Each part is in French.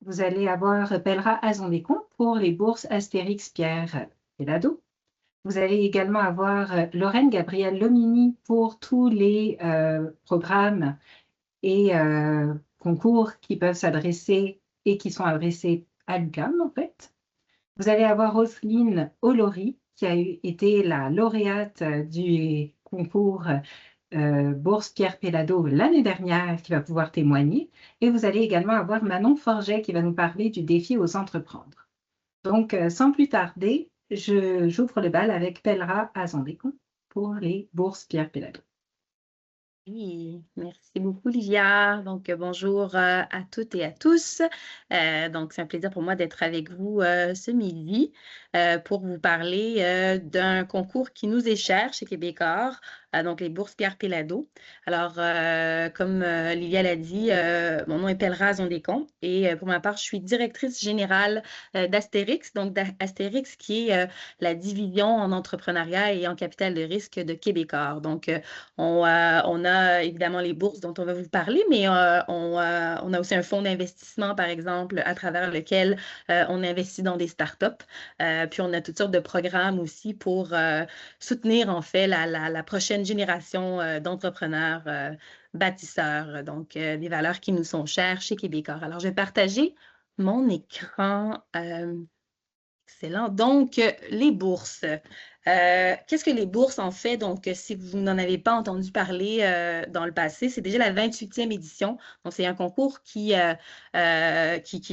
Vous allez avoir Pèlerin Azon-Descamps pour les bourses Astérix Pierre Pelado. Vous allez également avoir Lorraine Gabrielle Lomini pour tous les programmes et concours qui peuvent s'adresser et qui sont adressés à l'UQAM en fait. Vous allez avoir Roselyne Olori qui a été la lauréate du concours Bourse Pierre Pelado l'année dernière qui va pouvoir témoigner. Et vous allez également avoir Manon Forget qui va nous parler du défi aux entreprendre. Donc, sans plus tarder, j'ouvre le bal avec Pèlerin Azon-Descamps pour les bourses Pierre Pelado. Oui, merci beaucoup, Livia. Donc, bonjour à toutes et à tous. Donc, c'est un plaisir pour moi d'être avec vous ce midi pour vous parler d'un concours qui nous est cher chez Québecor, donc les bourses Pierre Pelado. Alors, comme Livia l'a dit, mon nom est Pèlerin Azon-Descamps et pour ma part, je suis directrice générale d'Astérix, donc d'Astérix qui est la division en entrepreneuriat et en capital de risque de Québecor. Donc, on a évidemment les bourses dont on va vous parler, mais on a aussi un fonds d'investissement, par exemple, à travers lequel on investit dans des startups. Puis on a toutes sortes de programmes aussi pour soutenir, en fait, la prochaine génération d'entrepreneurs bâtisseurs. Donc, des valeurs qui nous sont chères chez Québecor. Alors, je vais partager mon écran. Excellent. Donc, les bourses. Qu'est-ce que les bourses en fait? Donc, si vous n'en avez pas entendu parler dans le passé, c'est déjà la 28e édition. Donc, c'est un concours qui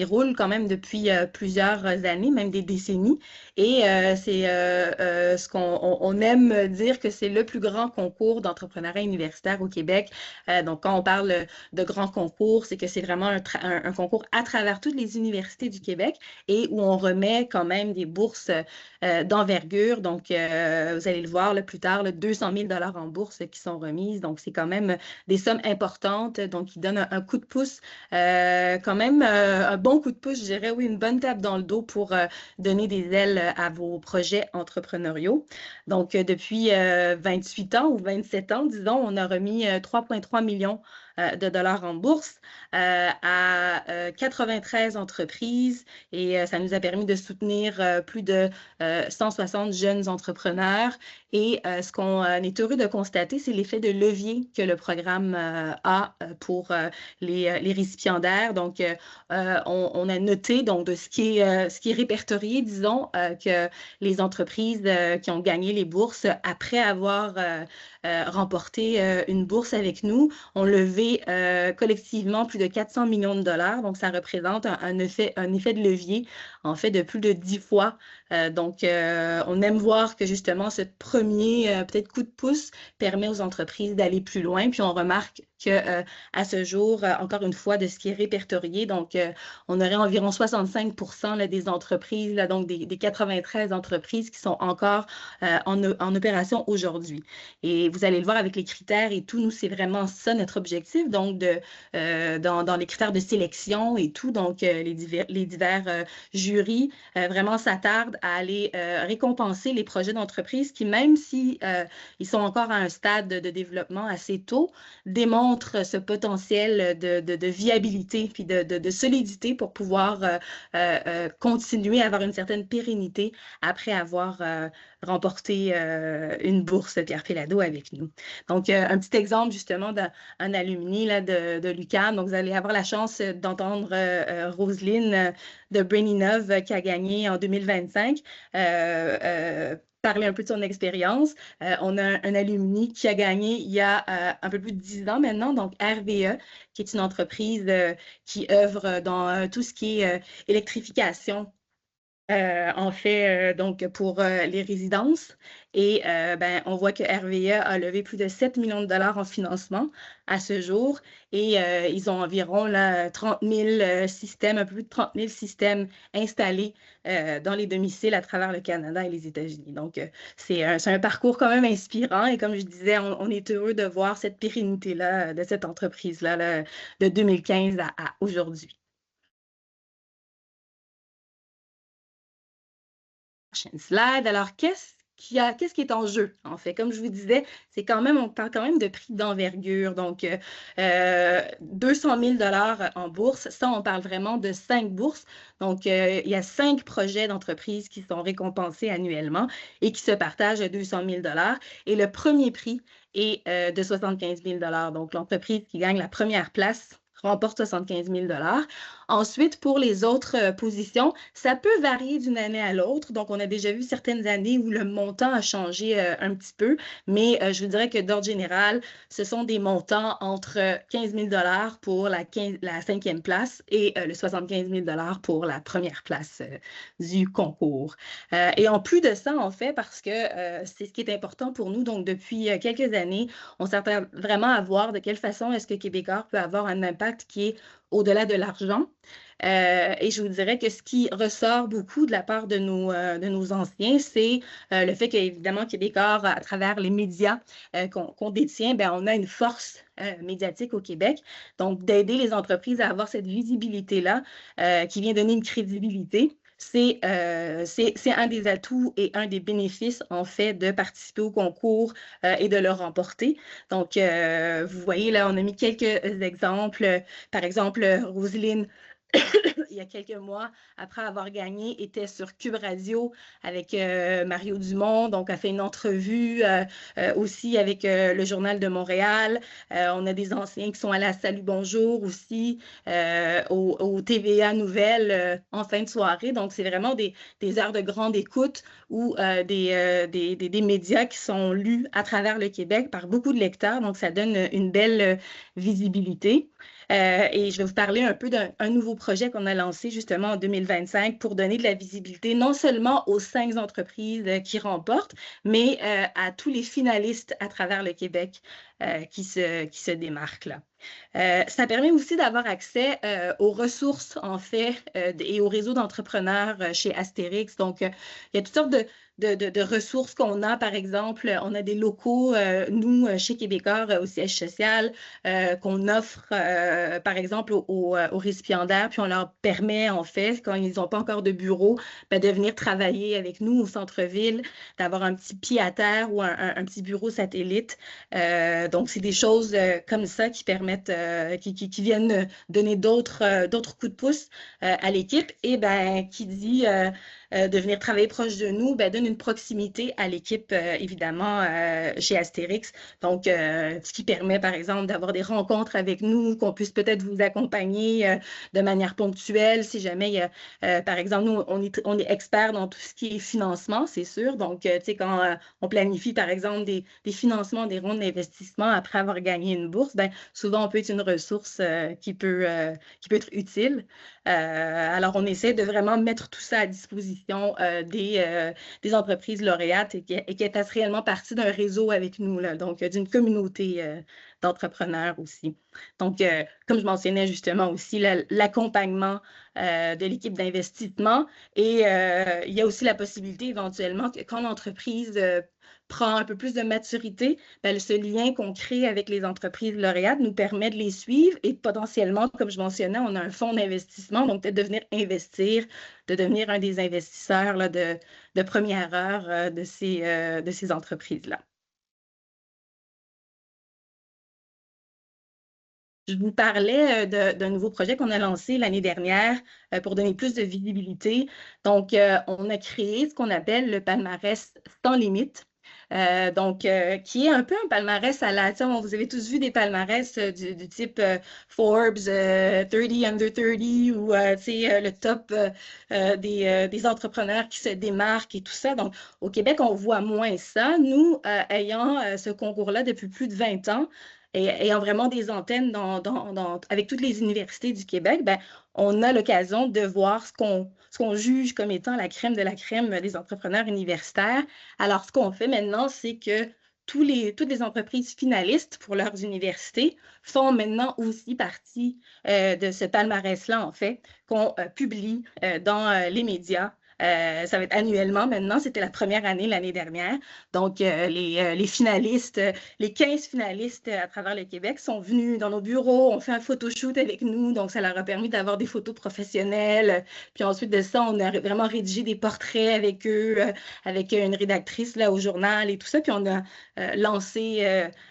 roule quand même depuis plusieurs années, même des décennies. Et c'est ce qu'on aime dire que c'est le plus grand concours d'entrepreneuriat universitaire au Québec. Donc, quand on parle de grand concours, c'est que c'est vraiment un concours à travers toutes les universités du Québec et où on remet quand même des bourses d'envergure. Donc, vous allez le voir là, plus tard, là, 200 000 $ en bourse qui sont remises. Donc, c'est quand même des sommes importantes. Donc, ils donnent un coup de pouce, quand même un bon coup de pouce, je dirais, oui, une bonne tape dans le dos pour donner des ailes à vos projets entrepreneuriaux. Donc, depuis 28 ans ou 27 ans, disons, on a remis 3,3 millions de dollars en bourse à 93 entreprises et ça nous a permis de soutenir plus de 160 jeunes entrepreneurs. Et ce qu'on est heureux de constater, c'est l'effet de levier que le programme a pour les récipiendaires. Donc, on a noté donc, de ce qui est répertorié, disons, que les entreprises qui ont gagné les bourses après avoir remporté une bourse avec nous ont levé collectivement plus de 400 millions de dollars. Donc, ça représente un effet de levier, en fait, de plus de 10 fois. Donc, on aime voir que justement, ce premier peut-être coup de pouce permet aux entreprises d'aller plus loin. Puis, on remarque que à ce jour, encore une fois, de ce qui est répertorié, donc, on aurait environ 65% là, des entreprises, là, donc des 93 entreprises qui sont encore en opération aujourd'hui. Et vous allez le voir avec les critères et tout, nous, c'est vraiment ça notre objectif, donc dans les critères de sélection et tout, donc les divers jurys vraiment s'attardent à aller récompenser les projets d'entreprise qui, même si ils sont encore à un stade de développement assez tôt, démontrent ce potentiel de viabilité puis de solidité pour pouvoir continuer à avoir une certaine pérennité après avoir remporté une bourse Pierre Pelado avec nous. Donc, un petit exemple justement d'un alumni là, de l'UQAM. Donc, vous allez avoir la chance d'entendre Roselyne de Braininov qui a gagné en 2025. Parler un peu de son expérience. On a un alumni qui a gagné il y a un peu plus de 10 ans maintenant, donc RVE, qui est une entreprise qui œuvre dans tout ce qui est électrification en fait, donc pour les résidences. Et ben, on voit que RVE a levé plus de 7 millions de dollars en financement à ce jour. Et ils ont environ là, 30 000 systèmes, un peu plus de 30 000 systèmes installés dans les domiciles à travers le Canada et les États-Unis. Donc, c'est un parcours quand même inspirant. Et comme je disais, on est heureux de voir cette pérennité-là de cette entreprise-là là, de 2015 à aujourd'hui. Prochaine slide. Alors, qu'est-ce qu'est-ce qui est en jeu, en fait. Comme je vous disais, on parle quand même de prix d'envergure. Donc, 200 000 $ en bourse, ça, on parle vraiment de 5 bourses. Donc, il y a 5 projets d'entreprise qui sont récompensés annuellement et qui se partagent 200 000 $. Et le premier prix est de 75 000 $. Donc, l'entreprise qui gagne la première place remporte 75 000 $. Ensuite, pour les autres positions, ça peut varier d'une année à l'autre. Donc, on a déjà vu certaines années où le montant a changé un petit peu, mais je vous dirais que d'ordre général, ce sont des montants entre 15 000 $ pour la 5e place et le 75 000 $ pour la première place du concours. Et en plus de ça, en fait, parce que c'est ce qui est important pour nous, donc depuis quelques années, on s'attend vraiment à voir de quelle façon est-ce que Québécois peut avoir un impact qui est au-delà de l'argent. Et je vous dirais que ce qui ressort beaucoup de la part de nos anciens, c'est le fait qu'évidemment, Québécois, à travers les médias qu'on détient, bien, on a une force médiatique au Québec. Donc, d'aider les entreprises à avoir cette visibilité-là qui vient donner une crédibilité. C'est un des atouts et un des bénéfices, en fait, de participer au concours et de le remporter. Donc, vous voyez, là, on a mis quelques exemples. Par exemple, Roselyne, il y a quelques mois, après avoir gagné, était sur Cube Radio avec Mario Dumont. Donc, a fait une entrevue aussi avec le Journal de Montréal. On a des anciens qui sont allés à Salut Bonjour aussi, au TVA Nouvelles en fin de soirée. Donc, c'est vraiment des heures de grande écoute ou des médias qui sont lus à travers le Québec par beaucoup de lecteurs. Donc, ça donne une belle visibilité. Et je vais vous parler un peu d'un nouveau projet qu'on a lancé justement en 2025 pour donner de la visibilité non seulement aux 5 entreprises qui remportent, mais à tous les finalistes à travers le Québec qui se démarquent là. Ça permet aussi d'avoir accès aux ressources, en fait, et au réseau d'entrepreneurs chez Astérix. Donc, il y a toutes sortes de ressources qu'on a. Par exemple, on a des locaux, nous, chez Québécois, au siège social, qu'on offre, par exemple, aux récipiendaires, puis on leur permet, en fait, quand ils n'ont pas encore de bureau, ben, de venir travailler avec nous au centre-ville, d'avoir un petit pied à terre ou un petit bureau satellite. Donc, c'est des choses comme ça qui permettent, qui viennent donner d'autres coups de pouce à l'équipe. Et ben, qui dit de venir travailler proche de nous, ben, donne une proximité à l'équipe, évidemment, chez Astérix. Donc, ce qui permet, par exemple, d'avoir des rencontres avec nous, qu'on puisse peut-être vous accompagner de manière ponctuelle, si jamais il y a, par exemple, nous, on est experts dans tout ce qui est financement, c'est sûr. Donc, tu sais, quand on planifie, par exemple, des financements, des rondes d'investissement après avoir gagné une bourse, ben, souvent, on peut être une ressource qui peut être utile. Alors, on essaie de vraiment mettre tout ça à disposition des entreprises lauréates et qui fassent réellement partie d'un réseau avec nous, là, donc d'une communauté d'entrepreneurs aussi. Donc, comme je mentionnais justement aussi, l'accompagnement de l'équipe d'investissement et il y a aussi la possibilité éventuellement que quand l'entreprise prend un peu plus de maturité, ben, ce lien qu'on crée avec les entreprises lauréates nous permet de les suivre et potentiellement, comme je mentionnais, on a un fonds d'investissement, donc peut-être de venir investir, de devenir un des investisseurs là, de première heure de ces entreprises-là. Je vous parlais d'un nouveau projet qu'on a lancé l'année dernière pour donner plus de visibilité. Donc, on a créé ce qu'on appelle le palmarès sans limite. Donc, qui est un peu un palmarès à la... Vous avez tous vu des palmarès du type Forbes 30 Under 30 ou le top des entrepreneurs qui se démarquent et tout ça. Donc, au Québec, on voit moins ça. Nous, ayant ce concours-là depuis plus de 20 ans, et ayant vraiment des antennes avec toutes les universités du Québec, ben, on a l'occasion de voir ce qu'on juge comme étant la crème de la crème des entrepreneurs universitaires. Alors, ce qu'on fait maintenant, c'est que toutes les entreprises finalistes pour leurs universités font maintenant aussi partie de ce palmarès-là, en fait, qu'on publie dans les médias Ça va être annuellement maintenant. C'était la première année l'année dernière. Donc, les finalistes, les 15 finalistes à travers le Québec sont venus dans nos bureaux, ont fait un photoshoot avec nous. Donc, ça leur a permis d'avoir des photos professionnelles. Puis ensuite de ça, on a vraiment rédigé des portraits avec eux, avec une rédactrice là, au journal et tout ça. Puis on a lancé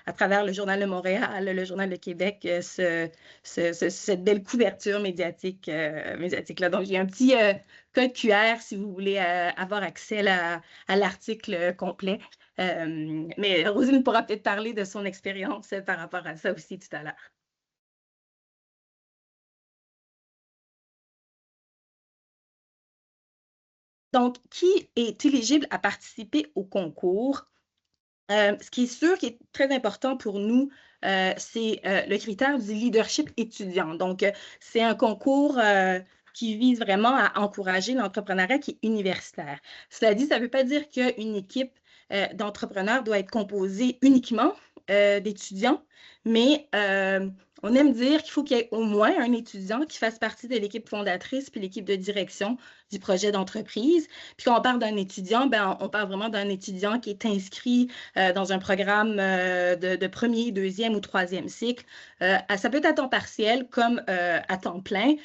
à travers le Journal de Montréal, le Journal de Québec, cette belle couverture médiatique-là. Donc, j'ai un petit code QR si vous voulez avoir accès à l'article complet. Mais Rosine pourra peut-être parler de son expérience par rapport à ça aussi tout à l'heure. Donc, qui est éligible à participer au concours? Ce qui est sûr, qui est très important pour nous, c'est le critère du leadership étudiant. Donc, c'est un concours qui vise vraiment à encourager l'entrepreneuriat qui est universitaire. Cela dit, ça ne veut pas dire qu'une équipe d'entrepreneurs doit être composée uniquement d'étudiants, mais on aime dire qu'il faut qu'il y ait au moins un étudiant qui fasse partie de l'équipe fondatrice puis l'équipe de direction du projet d'entreprise. Puis quand on parle d'un étudiant, ben, on parle vraiment d'un étudiant qui est inscrit dans un programme de premier, deuxième ou troisième cycle. Ça peut être à temps partiel comme à temps plein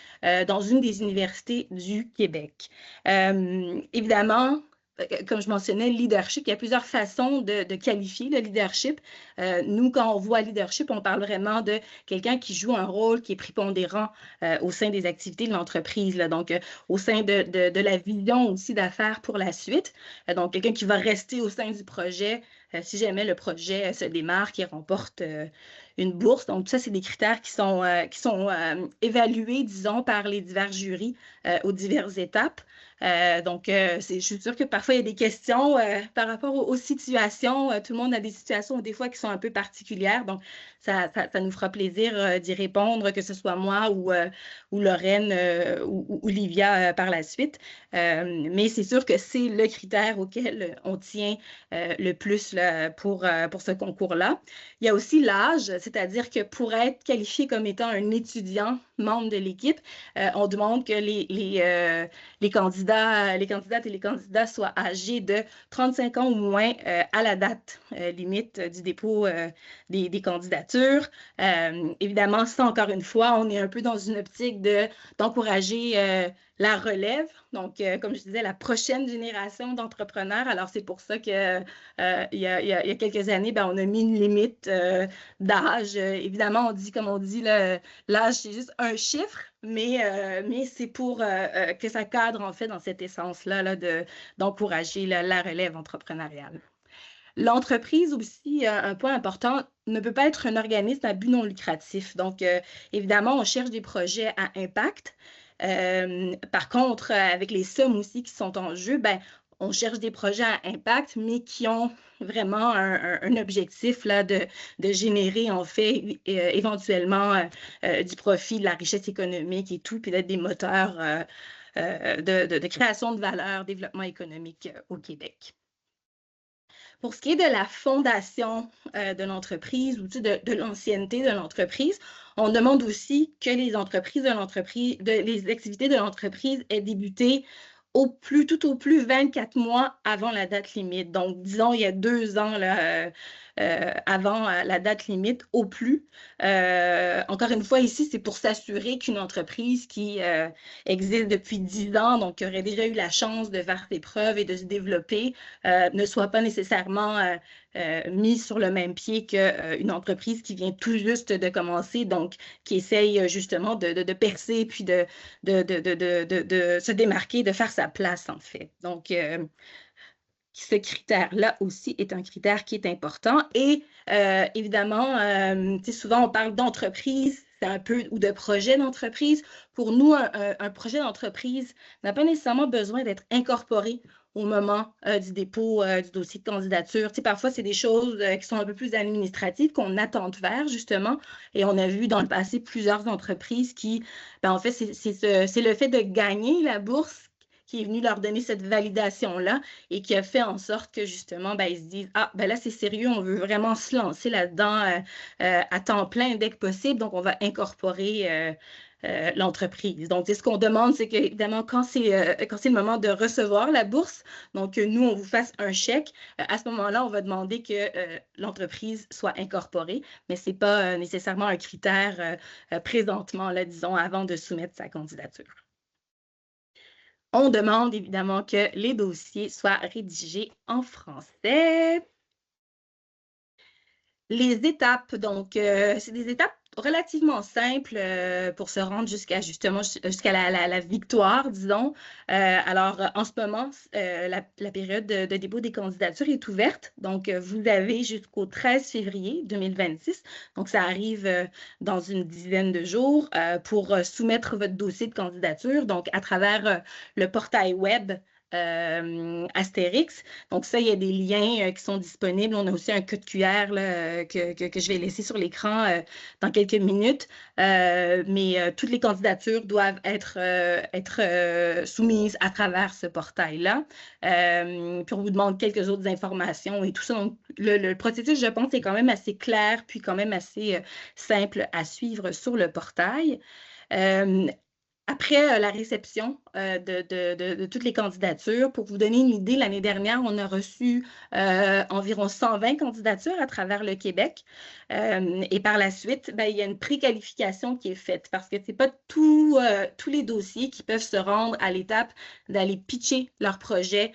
dans une des universités du Québec. Évidemment, comme je mentionnais, le leadership, il y a plusieurs façons de qualifier le leadership. Nous, quand on voit leadership, on parle vraiment de quelqu'un qui joue un rôle qui est prépondérant au sein des activités de l'entreprise, donc au sein de la vision aussi d'affaires pour la suite. Donc, quelqu'un qui va rester au sein du projet si jamais le projet se démarque et remporte une bourse. Donc, tout ça, c'est des critères qui sont évalués, disons, par les divers jurys aux diverses étapes. Donc, je suis sûre que parfois, il y a des questions par rapport aux situations. Tout le monde a des situations des fois qui sont un peu particulières. Donc, ça nous fera plaisir d'y répondre, que ce soit moi ou Lorraine ou Olivia par la suite. Mais c'est sûr que c'est le critère auquel on tient le plus là, pour ce concours-là. Il y a aussi l'âge, c'est-à-dire que pour être qualifié comme étant un étudiant membre de l'équipe, on demande que les candidates et les candidats soient âgés de 35 ans ou moins à la date limite du dépôt des candidatures. Évidemment, ça, encore une fois, on est un peu dans une optique d'encourager la relève, donc comme je disais, la prochaine génération d'entrepreneurs. Alors, c'est pour ça que il y a quelques années, ben, on a mis une limite d'âge. Évidemment, on dit, comme on dit, l'âge, c'est juste un chiffre, mais c'est pour que ça cadre, en fait, dans cette essence-là d'encourager la relève entrepreneuriale. L'entreprise aussi, un point important, ne peut pas être un organisme à but non lucratif. Donc, évidemment, on cherche des projets à impact. Par contre, avec les sommes aussi qui sont en jeu, ben, on cherche des projets à impact, mais qui ont vraiment un objectif là, de générer, en fait, éventuellement du profit, de la richesse économique et tout, puis d'être des moteurs de création de valeur, développement économique au Québec. Pour ce qui est de la fondation de l'entreprise ou de l'ancienneté de l'entreprise, on demande aussi que les activités de l'entreprise aient débuté tout au plus 24 mois avant la date limite. Donc, disons, il y a 2 ans là, avant la date limite au plus. Encore une fois, ici, c'est pour s'assurer qu'une entreprise qui existe depuis 10 ans, donc qui aurait déjà eu la chance de faire ses preuves et de se développer, ne soit pas nécessairement mise sur le même pied qu'une entreprise qui vient tout juste de commencer, donc qui essaye justement de percer puis de se démarquer, de faire sa place, en fait. Donc, ce critère-là aussi est un critère qui est important. Et évidemment, souvent on parle d'entreprise, c'est un peu, ou de projet d'entreprise. Pour nous, un projet d'entreprise n'a pas nécessairement besoin d'être incorporé au moment du dépôt du dossier de candidature. Parfois, c'est des choses qui sont un peu plus administratives qu'on attend de faire, justement. Et on a vu dans le passé plusieurs entreprises qui, ben, en fait, c'est le fait de gagner la bourse qui est venu leur donner cette validation-là et qui a fait en sorte que justement, ben, ils se disent, ah, ben là, c'est sérieux, on veut vraiment se lancer là-dedans à temps plein dès que possible, donc on va incorporer l'entreprise. Donc, ce qu'on demande, c'est qu'évidemment, quand c'est le moment de recevoir la bourse, donc nous, on vous fasse un chèque, à ce moment-là, on va demander que l'entreprise soit incorporée, mais ce n'est pas nécessairement un critère présentement, là, disons, avant de soumettre sa candidature. On demande évidemment que les dossiers soient rédigés en français. Les étapes, donc, c'est des étapes relativement simples pour se rendre jusqu'à la victoire, disons. Alors, en ce moment, la période de dépôt des candidatures est ouverte. Donc, vous avez jusqu'au 13 février 2026. Donc, ça arrive dans une dizaine de jours pour soumettre votre dossier de candidature. Donc, à travers le portail web Astérix. Donc ça, il y a des liens qui sont disponibles. On a aussi un code QR là, que je vais laisser sur l'écran dans quelques minutes. Mais toutes les candidatures doivent être soumises à travers ce portail-là. Puis on vous demande quelques autres informations et tout ça. Donc le processus, je pense, est quand même assez clair, puis quand même assez simple à suivre sur le portail. Après la réception de toutes les candidatures, pour vous donner une idée, l'année dernière, on a reçu environ 120 candidatures à travers le Québec. Et par la suite, ben, il y a une préqualification qui est faite parce que ce n'est pas tous les dossiers qui peuvent se rendre à l'étape d'aller pitcher leur projet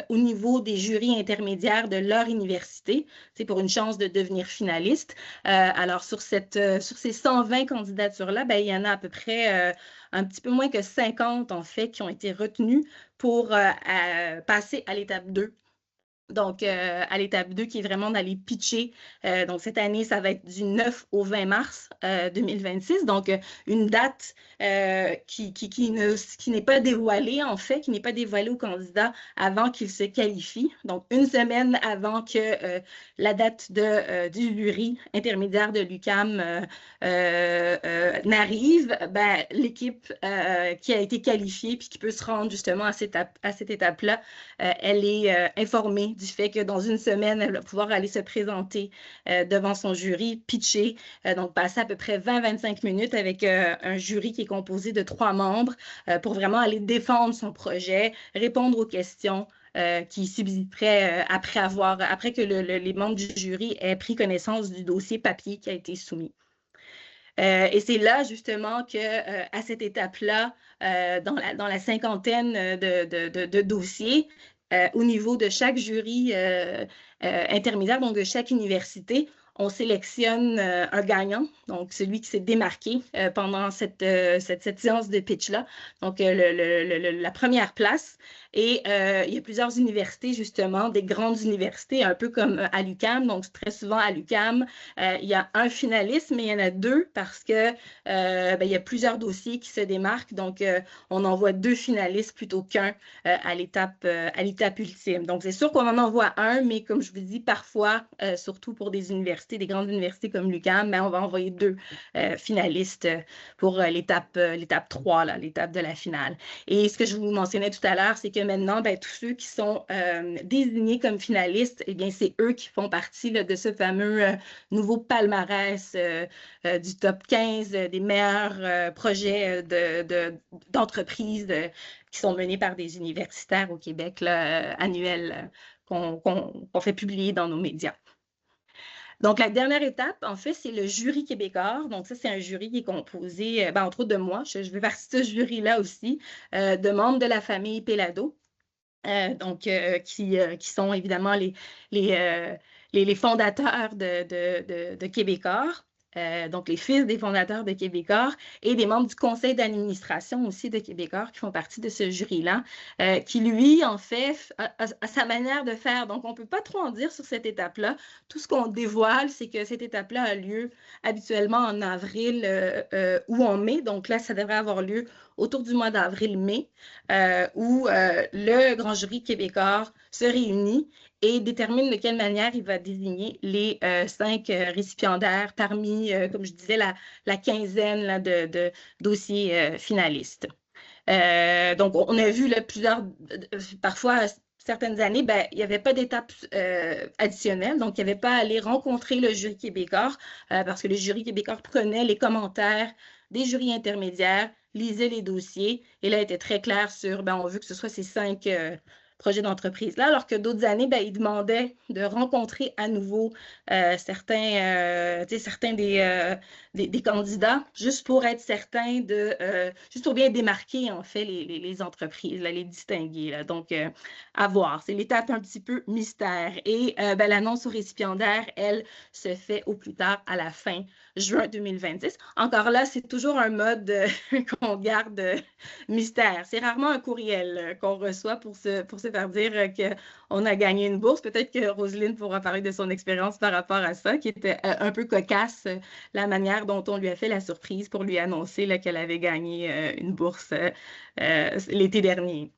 au niveau des jurys intermédiaires de leur université. C'est pour une chance de devenir finaliste. Alors, sur ces 120 candidatures-là, ben, il y en a à peu près un petit peu moins que 50, en fait, qui ont été retenus pour passer à l'étape 2. Donc, à l'étape 2, qui est vraiment d'aller pitcher. Donc, cette année, ça va être du 9 au 20 mars 2026. Donc, une date qui n'est pas dévoilée, en fait, qui n'est pas dévoilée aux candidats avant qu'ils se qualifient. Donc, une semaine avant que la date du jury intermédiaire de l'UQAM n'arrive, ben, l'équipe qui a été qualifiée puis qui peut se rendre justement à cette étape-là, elle est informée du fait que dans une semaine, elle va pouvoir aller se présenter devant son jury, pitcher, donc passer à peu près 20-25 minutes avec un jury qui est composé de 3 membres pour vraiment aller défendre son projet, répondre aux questions qui subsisteraient après que les membres du jury aient pris connaissance du dossier papier qui a été soumis. Et c'est là, justement, qu'à cette étape-là, dans la cinquantaine de dossiers, au niveau de chaque jury intermédiaire, donc de chaque université, on sélectionne un gagnant, donc celui qui s'est démarqué pendant cette séance de pitch-là, donc la première place. Et il y a plusieurs universités, justement, des grandes universités, un peu comme à l'UQAM. Donc, très souvent à l'UQAM, il y a un finaliste, mais il y en a 2 parce que ben, il y a plusieurs dossiers qui se démarquent. Donc, on envoie 2 finalistes plutôt qu'un à l'étape ultime. Donc, c'est sûr qu'on en envoie un, mais comme je vous dis, parfois, surtout pour des universités, des grandes universités comme l'UQAM, ben, on va envoyer 2 finalistes pour l'étape 3, l'étape de la finale. Et ce que je vous mentionnais tout à l'heure, c'est que maintenant, ben, tous ceux qui sont désignés comme finalistes, eh bien, c'est eux qui font partie là, de ce fameux nouveau palmarès du top 15 des meilleurs projets d'entreprises qui sont menés par des universitaires au Québec là, annuels qu'on fait publier dans nos médias. Donc, la dernière étape, en fait, c'est le jury québécois. Donc, ça, c'est un jury qui est composé, ben, entre autres de moi, je fais partie de ce jury-là aussi, de membres de la famille Pellado, qui sont évidemment les fondateurs de Québécois. Donc les fils des fondateurs de Québécois et des membres du conseil d'administration aussi de Québécois qui font partie de ce jury-là, qui lui, en fait, a sa manière de faire. Donc, on ne peut pas trop en dire sur cette étape-là. Tout ce qu'on dévoile, c'est que cette étape-là a lieu habituellement en avril ou en mai. Donc là, ça devrait avoir lieu autour du mois d'avril-mai, où le grand jury québécois se réunit et détermine de quelle manière il va désigner les 5 récipiendaires parmi, comme je disais, la quinzaine là, de dossiers finalistes. Donc, on a vu là, parfois, certaines années, ben, il n'y avait pas d'étape additionnelle. Donc, il n'y avait pas à aller rencontrer le jury québécois parce que le jury québécois prenait les commentaires des jurys intermédiaires, lisait les dossiers et là, il était très clair sur, ben, on veut que ce soit ces 5 projets d'entreprise-là, alors que d'autres années, ben, ils demandaient de rencontrer à nouveau certains des candidats, juste pour être certain juste pour bien démarquer, en fait, les entreprises, là, les distinguer. Là. Donc, à voir. C'est l'étape un petit peu mystère. Et ben, l'annonce aux récipiendaires, elle, se fait au plus tard à la fin juin 2026. Encore là, c'est toujours un mode qu'on garde mystère. C'est rarement un courriel qu'on reçoit pour se faire dire qu'on a gagné une bourse. Peut-être que Roselyne pourra parler de son expérience par rapport à ça, qui était un peu cocasse, la manière dont on lui a fait la surprise pour lui annoncer qu'elle avait gagné une bourse l'été dernier.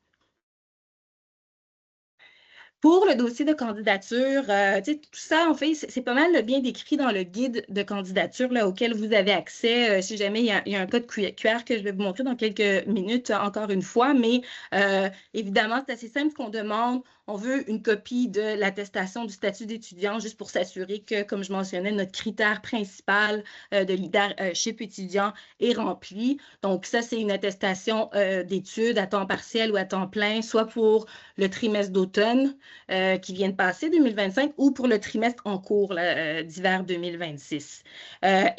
Pour le dossier de candidature, tout ça, en fait, c'est pas mal bien décrit dans le guide de candidature là, auquel vous avez accès. Si jamais il y a un code QR que je vais vous montrer dans quelques minutes, encore une fois, mais évidemment, c'est assez simple ce qu'on demande. On veut une copie de l'attestation du statut d'étudiant juste pour s'assurer que, comme je mentionnais, notre critère principal de leadership étudiant est rempli. Donc, ça, c'est une attestation d'études à temps partiel ou à temps plein, soit pour le trimestre d'automne qui vient de passer, 2025, ou pour le trimestre en cours d'hiver 2026.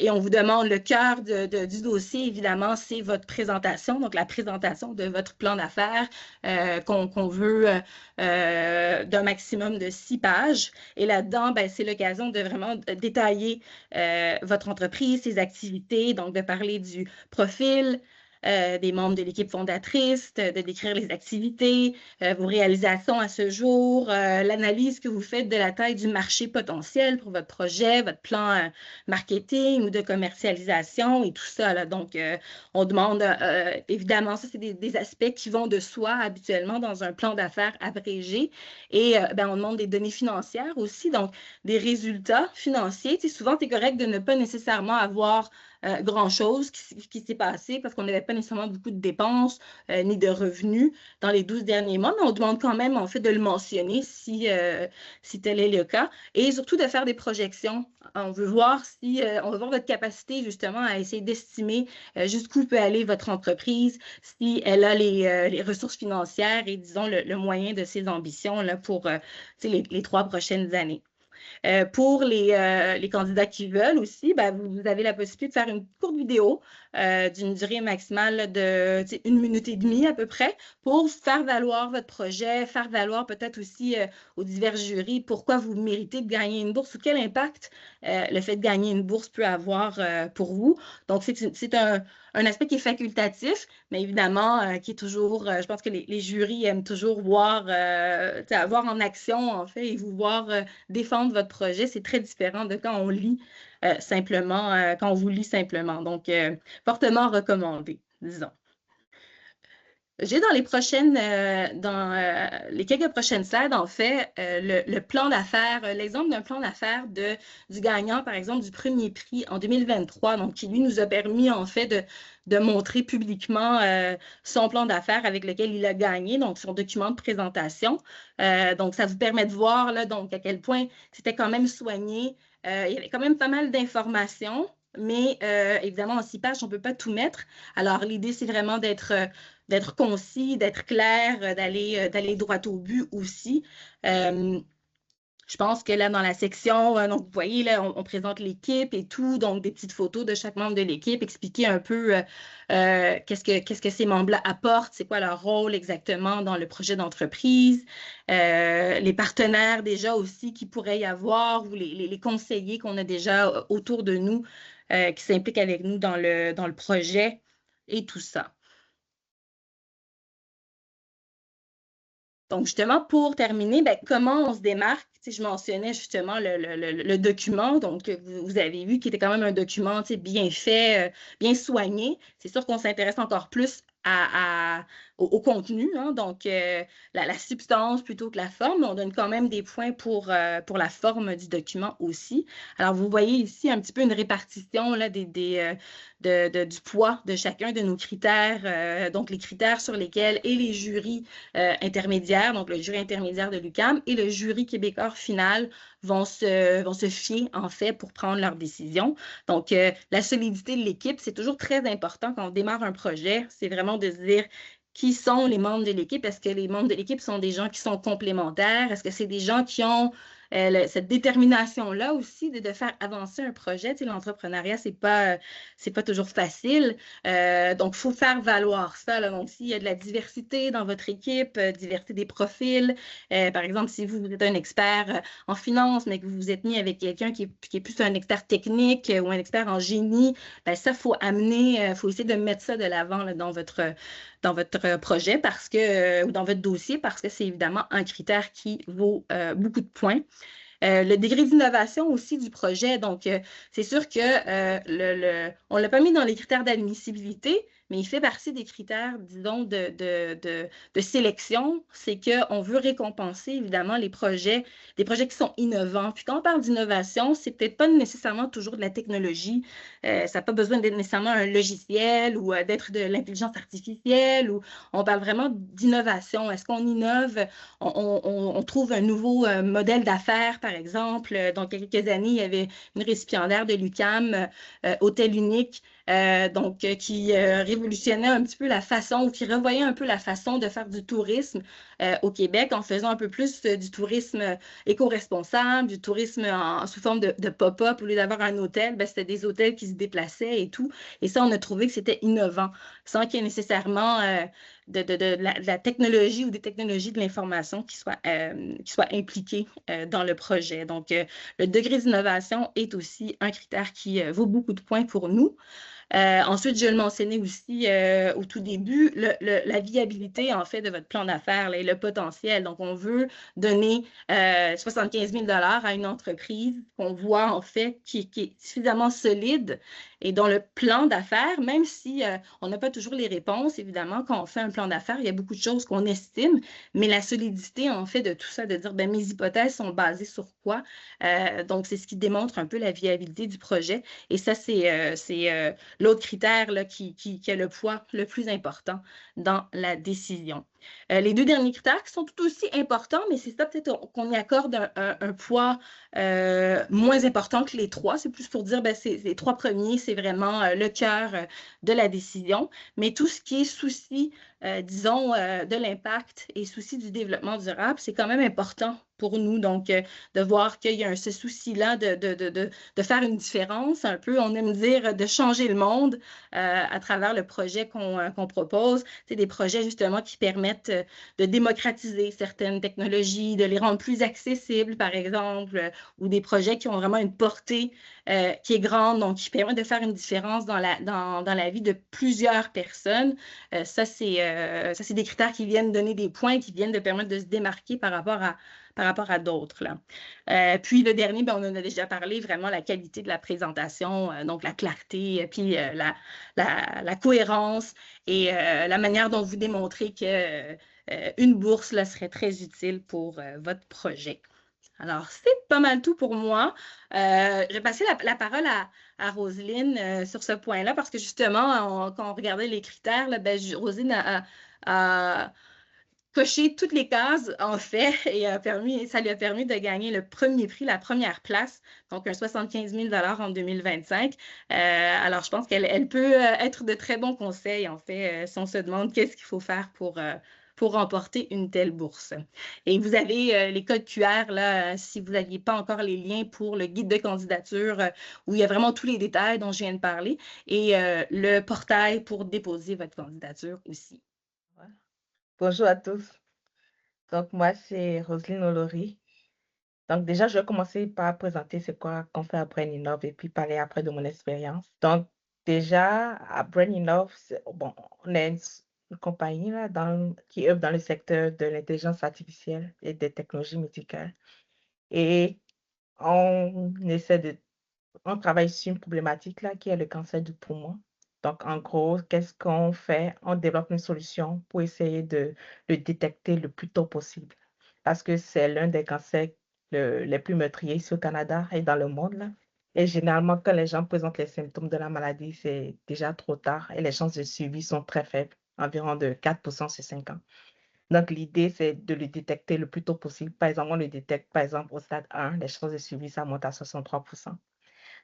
Et on vous demande le cœur du dossier, évidemment, c'est votre présentation, donc la présentation de votre plan d'affaires qu'on veut d'un maximum de 6 pages. Et là-dedans, ben, c'est l'occasion de vraiment détailler votre entreprise, ses activités, donc de parler du profil, des membres de l'équipe fondatrice, de décrire les activités, vos réalisations à ce jour, l'analyse que vous faites de la taille du marché potentiel pour votre projet, votre plan marketing ou de commercialisation et tout ça. Là. Donc, on demande, évidemment, ça, c'est des aspects qui vont de soi habituellement dans un plan d'affaires abrégé. Et ben, on demande des données financières aussi, donc des résultats financiers. Tu sais, souvent, c'est correct de ne pas nécessairement avoir grand-chose qui s'est passé parce qu'on n'avait pas nécessairement beaucoup de dépenses ni de revenus dans les 12 derniers mois, mais on demande quand même en fait de le mentionner si tel est le cas et surtout de faire des projections. On veut voir on veut voir votre capacité justement à essayer d'estimer jusqu'où peut aller votre entreprise, si elle a les ressources financières et disons le moyen de ses ambitions là, pour les 3 prochaines années. Pour les candidats qui veulent aussi, ben, vous avez la possibilité de faire une courte vidéo d'une durée maximale de 1 minute et demie à peu près pour faire valoir votre projet, faire valoir peut-être aussi aux divers jurys pourquoi vous méritez de gagner une bourse ou quel impact le fait de gagner une bourse peut avoir pour vous. Donc, c'est un aspect qui est facultatif, mais évidemment, qui est toujours, je pense que les jurys aiment toujours voir en action, en fait, et vous voir défendre votre projet. C'est très différent de quand on lit simplement, quand on vous lit simplement. Donc, fortement recommandé, disons. J'ai dans les quelques prochaines slides, en fait, le plan d'affaires, l'exemple d'un plan d'affaires du gagnant, par exemple, du premier prix en 2023, donc qui lui nous a permis, en fait, de montrer publiquement son plan d'affaires avec lequel il a gagné, donc son document de présentation. Donc, ça vous permet de voir, là, donc, à quel point c'était quand même soigné. Il y avait quand même pas mal d'informations, mais évidemment, en 6 pages, on ne peut pas tout mettre. Alors, l'idée, c'est vraiment d'être concis, d'être clair, d'aller droit au but aussi. Je pense que là, dans la section, donc vous voyez, là, on présente l'équipe et tout, donc des petites photos de chaque membre de l'équipe, expliquer un peu qu'est-ce que ces membres-là apportent, c'est quoi leur rôle exactement dans le projet d'entreprise, les partenaires déjà aussi qui pourrait y avoir ou les conseillers qu'on a déjà autour de nous qui s'impliquent avec nous dans le projet et tout ça. Donc, justement, pour terminer, ben, comment on se démarque? Je mentionnais justement le document, donc vous avez vu qu'il était quand même un document bien fait, bien soigné. C'est sûr qu'on s'intéresse encore plus au contenu, hein, donc la substance plutôt que la forme. On donne quand même des points pour la forme du document aussi. Alors, vous voyez ici un petit peu une répartition là, du poids de chacun de nos critères, donc les critères sur lesquels et les jurys intermédiaires, donc le jury intermédiaire de l'UQAM et le jury québécois final vont se fier en fait pour prendre leurs décisions. Donc, la solidité de l'équipe, c'est toujours très important quand on démarre un projet. C'est vraiment de se dire qui sont les membres de l'équipe. Est-ce que les membres de l'équipe sont des gens qui sont complémentaires? Est-ce que c'est des gens qui ont cette détermination-là aussi de faire avancer un projet? Tu sais, l'entrepreneuriat, c'est pas toujours facile. Donc, il faut faire valoir ça, là. Donc, s'il y a de la diversité dans votre équipe, diversité des profils, par exemple, si vous êtes un expert en finance, mais que vous vous êtes mis avec quelqu'un qui est plus un expert technique ou un expert en génie, ben ça, il faut amener, faut essayer de mettre ça de l'avant dans votre projet parce que, ou dans votre dossier parce que c'est évidemment un critère qui vaut beaucoup de points. Le degré d'innovation aussi du projet. Donc, c'est sûr que on ne l'a pas mis dans les critères d'admissibilité, mais il fait partie des critères, disons, de sélection. C'est qu'on veut récompenser, évidemment, des projets qui sont innovants. Puis quand on parle d'innovation, c'est peut-être pas nécessairement toujours de la technologie. Ça n'a pas besoin d'être nécessairement un logiciel ou d'être de l'intelligence artificielle. Ou on parle vraiment d'innovation. Est-ce qu'on innove? On trouve un nouveau modèle d'affaires, par exemple. Dans quelques années, il y avait une récipiendaire de l'UQAM, Hôtel Unique, qui révolutionnait un petit peu la façon, ou qui revoyait un peu la façon de faire du tourisme au Québec en faisant un peu plus du tourisme éco-responsable, du tourisme sous forme de pop-up. Au lieu d'avoir un hôtel, ben, c'était des hôtels qui se déplaçaient et tout. Et ça, on a trouvé que c'était innovant, sans qu'il y ait nécessairement de la technologie ou des technologies de l'information qui soient impliquées dans le projet. Donc, le degré d'innovation est aussi un critère qui vaut beaucoup de points pour nous. Ensuite, je le mentionnais aussi au tout début, la viabilité, en fait, de votre plan d'affaires et le potentiel. Donc, on veut donner 75 000 à une entreprise qu'on voit, en fait, qui est suffisamment solide et dont le plan d'affaires, même si on n'a pas toujours les réponses, évidemment, quand on fait un plan d'affaires, il y a beaucoup de choses qu'on estime, mais la solidité, en fait, de tout ça, de dire, ben, mes hypothèses sont basées sur quoi? Donc, c'est ce qui démontre un peu la viabilité du projet. Et ça, c'est l'autre critère là, qui a le poids le plus important dans la décision. Les deux derniers critères qui sont tout aussi importants, mais c'est ça peut-être qu'on y accorde un poids moins important que les trois. C'est plus pour dire, ben, les trois premiers, c'est vraiment le cœur de la décision. Mais tout ce qui est souci, disons, de l'impact et souci du développement durable, c'est quand même important pour nous. Donc, de voir qu'il y a ce souci-là de faire une différence un peu, on aime dire, de changer le monde à travers le projet qu'on propose. C'est des projets justement qui permettent de démocratiser certaines technologies, de les rendre plus accessibles, par exemple, ou des projets qui ont vraiment une portée qui est grande, donc qui permettent de faire une différence dans la vie de plusieurs personnes. Ça, c'est des critères qui viennent donner des points, qui viennent de permettre de se démarquer par rapport à d'autres. Puis le dernier, ben, on en a déjà parlé, vraiment la qualité de la présentation, donc la clarté, puis la cohérence et la manière dont vous démontrez que une bourse là, serait très utile pour votre projet. Alors, c'est pas mal tout pour moi. Je vais passer la parole à Roselyne sur ce point-là parce que justement, quand on regardait les critères, là, ben, Roselyne a coché toutes les cases, en fait, et ça lui a permis de gagner le premier prix, la première place, donc un 75 000 en 2025. Alors, je pense qu'elle peut être de très bons conseils, en fait, si on se demande qu'est-ce qu'il faut faire pour remporter une telle bourse. Et vous avez les codes QR, là, si vous n'aviez pas encore les liens pour le guide de candidature, où il y a vraiment tous les détails dont je viens de parler, et le portail pour déposer votre candidature aussi. Bonjour à tous. Donc, moi, c'est Roselyne Olory. Donc, déjà, je vais commencer par présenter c'est quoi qu'on fait à Brain Innov et puis parler après de mon expérience. Donc, déjà, à Brain Innov, bon, on est une compagnie là, qui œuvre dans le secteur de l'intelligence artificielle et des technologies médicales. Et on on travaille sur une problématique là, qui est le cancer du poumon. Donc, en gros, qu'est-ce qu'on fait? On développe une solution pour essayer de le détecter le plus tôt possible. Parce que c'est l'un des cancers les plus meurtriers ici au Canada et dans le monde, là. Et généralement, quand les gens présentent les symptômes de la maladie, c'est déjà trop tard et les chances de suivi sont très faibles, environ de 4% sur 5 ans. Donc, l'idée, c'est de le détecter le plus tôt possible. Par exemple, on le détecte, par exemple, au stade 1, les chances de suivi, ça monte à 63%.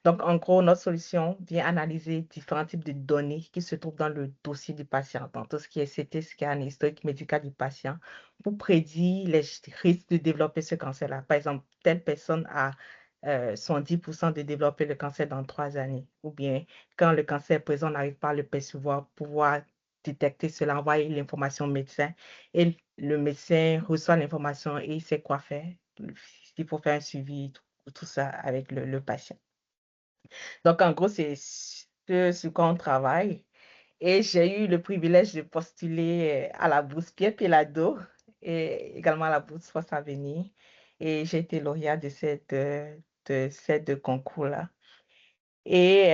Donc, en gros, notre solution vient analyser différents types de données qui se trouvent dans le dossier du patient, dans tout ce qui est CT scan, historique médical du patient, pour prédire les risques de développer ce cancer-là. Par exemple, telle personne a 110% de développer le cancer dans 3 années. Ou bien, quand le cancer est présent, on n'arrive pas à le percevoir, pouvoir détecter cela, envoyer l'information au médecin. Et le médecin reçoit l'information et il sait quoi faire. Il faut faire un suivi, tout ça avec le patient. Donc, en gros, c'est ce sur quoi on travaille. Et j'ai eu le privilège de postuler à la bourse Pierre Pelado et également à la bourse Force Avenir. Et j'ai été lauréate de ces deux concours-là. Et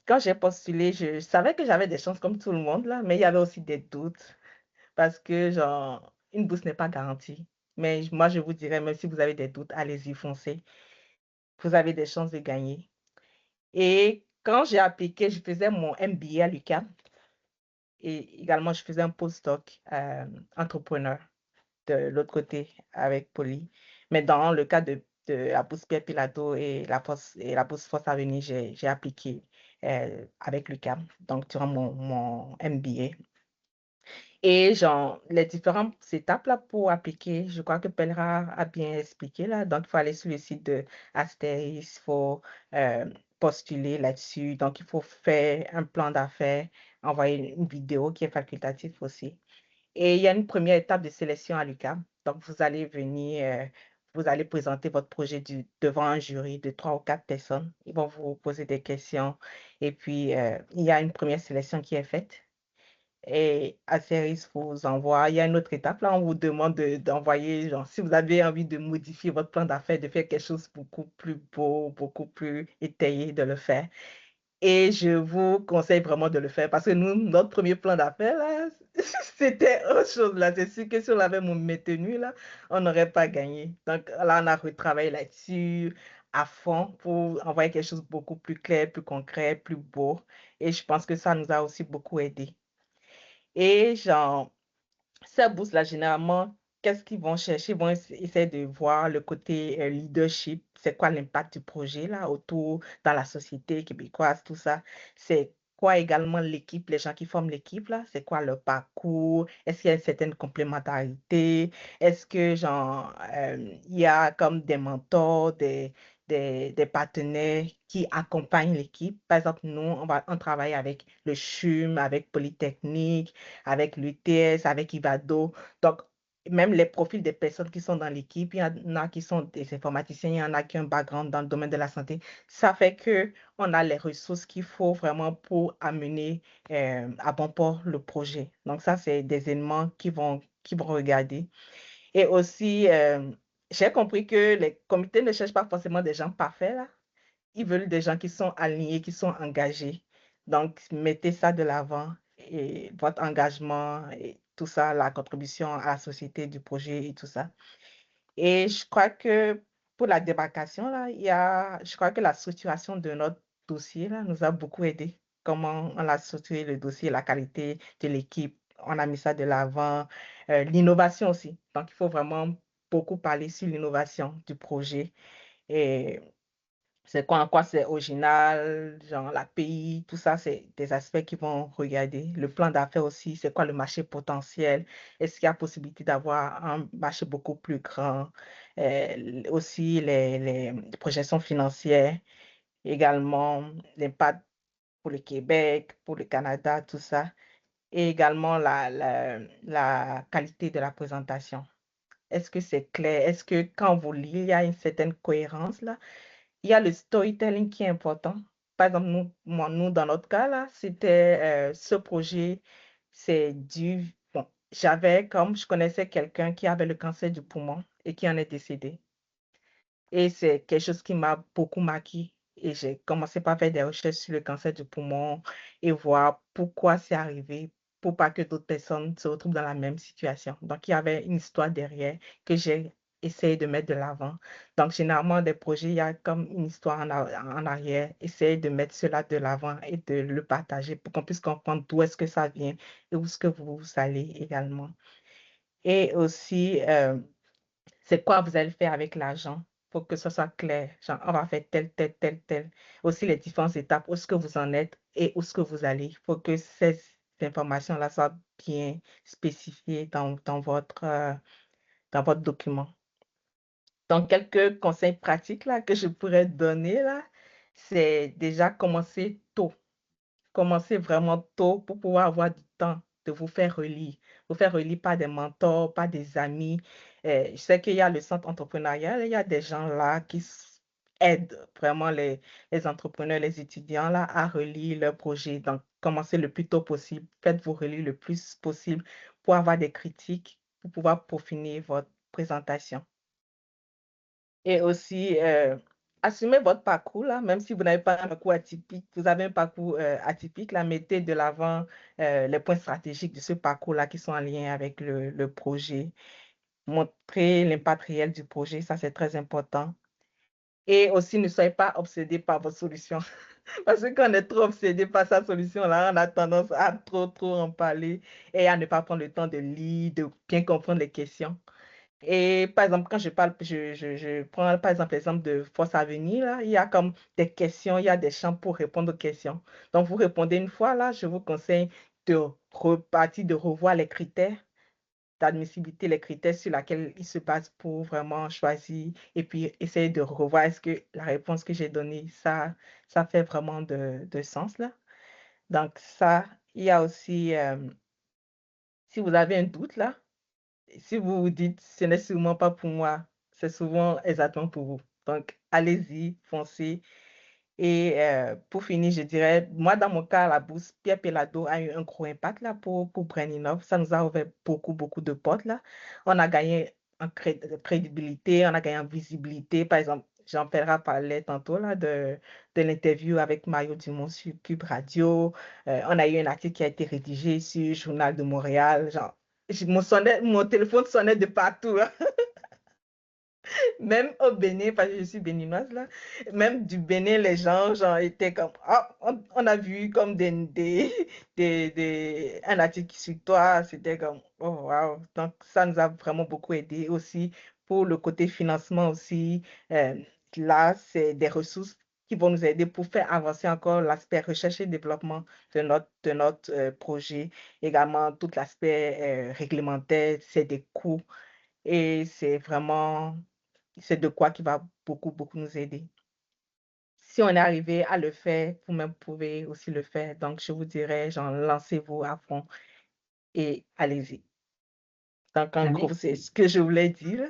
quand j'ai postulé, je savais que j'avais des chances comme tout le monde, là, mais il y avait aussi des doutes parce que, genre, une bourse n'est pas garantie. Mais moi, je vous dirais, même si vous avez des doutes, allez-y, foncez. Vous avez des chances de gagner. Et quand j'ai appliqué, je faisais mon MBA à l'UQAM et également je faisais un postdoc entrepreneur de l'autre côté avec Poly. Mais dans le cas de la bourse Pierre Pilato et la bourse Force Avenir, j'ai appliqué avec l'UQAM, donc durant mon MBA. Et genre, les différentes étapes là pour appliquer, je crois que Pelra a bien expliqué là. Donc, il faut aller sur le site de Asteris, il faut postuler là-dessus. Donc, il faut faire un plan d'affaires, envoyer une vidéo qui est facultative aussi. Et il y a une première étape de sélection à l'UQAM. Donc, vous allez venir, vous allez présenter votre projet devant un jury de 3 ou 4 personnes. Ils vont vous poser des questions. Et puis, il y a une première sélection qui est faite. Et Asteris vous envoie, il y a une autre étape là, on vous demande d'envoyer, genre, si vous avez envie de modifier votre plan d'affaires, de faire quelque chose beaucoup plus beau, beaucoup plus étayé, de le faire. Et je vous conseille vraiment de le faire parce que nous, notre premier plan d'affaires là, c'était autre chose là. C'est sûr que si on l'avait maintenu là, on n'aurait pas gagné. Donc là, on a retravaillé là-dessus à fond pour envoyer quelque chose de beaucoup plus clair, plus concret, plus beau. Et je pense que ça nous a aussi beaucoup aidé. Et genre, ces bourses-là, généralement, qu'est-ce qu'ils vont chercher? Ils vont essayer de voir le côté leadership. C'est quoi l'impact du projet là autour dans la société québécoise, tout ça. C'est quoi également l'équipe, les gens qui forment l'équipe là? C'est quoi leur parcours? Est-ce qu'il y a une certaine complémentarité? Est-ce que genre il y a comme des mentors, des partenaires qui accompagnent l'équipe? Par exemple, nous, on travaille avec le CHUM, avec Polytechnique, avec l'UTS, avec Ivado. Donc, même les profils des personnes qui sont dans l'équipe, il y en a qui sont des informaticiens, il y en a qui ont un background dans le domaine de la santé. Ça fait qu'on a les ressources qu'il faut vraiment pour amener à bon port le projet. Donc, ça, c'est des éléments qui vont regarder. Et aussi, j'ai compris que les comités ne cherchent pas forcément des gens parfaits, là. Ils veulent des gens qui sont alignés, qui sont engagés. Donc, mettez ça de l'avant et votre engagement et tout ça, la contribution à la société du projet et tout ça. Et je crois que pour la débarcation, là, je crois que la structuration de notre dossier là, nous a beaucoup aidé. Comment on a structuré le dossier, la qualité de l'équipe, on a mis ça de l'avant. L'innovation aussi. Donc, il faut vraiment beaucoup parler sur l'innovation du projet. Et c'est quoi, en quoi c'est original, genre l'API, tout ça, c'est des aspects qu'ils vont regarder. Le plan d'affaires aussi, c'est quoi le marché potentiel? Est-ce qu'il y a possibilité d'avoir un marché beaucoup plus grand? Aussi les projections financières, également l'impact pour le Québec, pour le Canada, tout ça. Et également la qualité de la présentation. Est-ce que c'est clair? Est-ce que quand vous lisez, il y a une certaine cohérence là? Il y a le storytelling qui est important. Par exemple, nous dans notre cas, là, c'était ce projet, c'est dû. Bon, je connaissais quelqu'un qui avait le cancer du poumon et qui en est décédé. Et c'est quelque chose qui m'a beaucoup marqué. Et j'ai commencé par faire des recherches sur le cancer du poumon et voir pourquoi c'est arrivé, pour pas que d'autres personnes se retrouvent dans la même situation. Donc, il y avait une histoire derrière que j'ai essayer de mettre de l'avant. Donc, généralement, des projets, il y a comme une histoire en arrière. Essayez de mettre cela de l'avant et de le partager pour qu'on puisse comprendre d'où est-ce que ça vient et où est-ce que vous allez également. Et aussi, c'est quoi vous allez faire avec l'argent pour que ce soit clair. Genre, on va faire tel, tel, tel, tel. Aussi, les différentes étapes, où est-ce que vous en êtes et où est-ce que vous allez. Il faut que ces informations-là soient bien spécifiées dans votre document. Donc, quelques conseils pratiques là, que je pourrais donner, là, c'est déjà commencer tôt. Commencez vraiment tôt pour pouvoir avoir du temps de vous faire relire. Vous faire relire par des mentors, par des amis. Je sais qu'il y a le centre entrepreneurial, il y a des gens là qui aident vraiment les entrepreneurs, les étudiants là, à relire leurs projets. Donc, commencez le plus tôt possible. Faites-vous relire le plus possible pour avoir des critiques, pour pouvoir peaufiner votre présentation. Et aussi, assumez votre parcours, là, même si vous n'avez pas un parcours atypique, vous avez un parcours atypique, là, mettez de l'avant les points stratégiques de ce parcours-là qui sont en lien avec le projet. Montrez l'impact réel du projet, ça c'est très important. Et aussi, ne soyez pas obsédé par votre solution. Parce que quand on est trop obsédé par sa solution, là, on a tendance à trop en parler et à ne pas prendre le temps de lire, de bien comprendre les questions. Et par exemple, quand je parle, je prends par exemple l'exemple de Force Avenir, là, il y a comme des questions, il y a des champs pour répondre aux questions. Donc, vous répondez une fois, là, je vous conseille de repartir, de revoir les critères d'admissibilité, les critères sur lesquels il se base pour vraiment choisir et puis essayer de revoir est-ce que la réponse que j'ai donnée, ça fait vraiment de sens, là. Donc, ça, il y a aussi, si vous avez un doute, là, si vous vous dites, ce n'est sûrement pas pour moi, c'est souvent exactement pour vous. Donc, allez-y, foncez. Et pour finir, je dirais, moi, dans mon cas, la bourse Pierre Pelado a eu un gros impact là, pour Brain Innov. Ça nous a ouvert beaucoup de portes là. On a gagné en crédibilité, on a gagné en visibilité. Par exemple, Jean-Pierre parlait tantôt là, de l'interview avec Mario Dumont sur Cube Radio. On a eu un article qui a été rédigé sur le Journal de Montréal. Genre, mon téléphone sonnait de partout, hein. Même au Bénin, parce que je suis béninoise là, même du Bénin, les gens genre, étaient comme, ah, on a vu comme un article sur toi, c'était comme, oh wow. Donc ça nous a vraiment beaucoup aidé aussi pour le côté financement aussi. euh, Là, c'est des ressources qui vont nous aider pour faire avancer encore l'aspect recherche et développement de notre projet. Également, tout l'aspect réglementaire, c'est des coûts et c'est de quoi qui va beaucoup nous aider. Si on est arrivé à le faire, vous-même pouvez aussi le faire. Donc, je vous dirais, genre, lancez-vous à fond et allez-y. Donc, en gros, c'est ce que je voulais dire.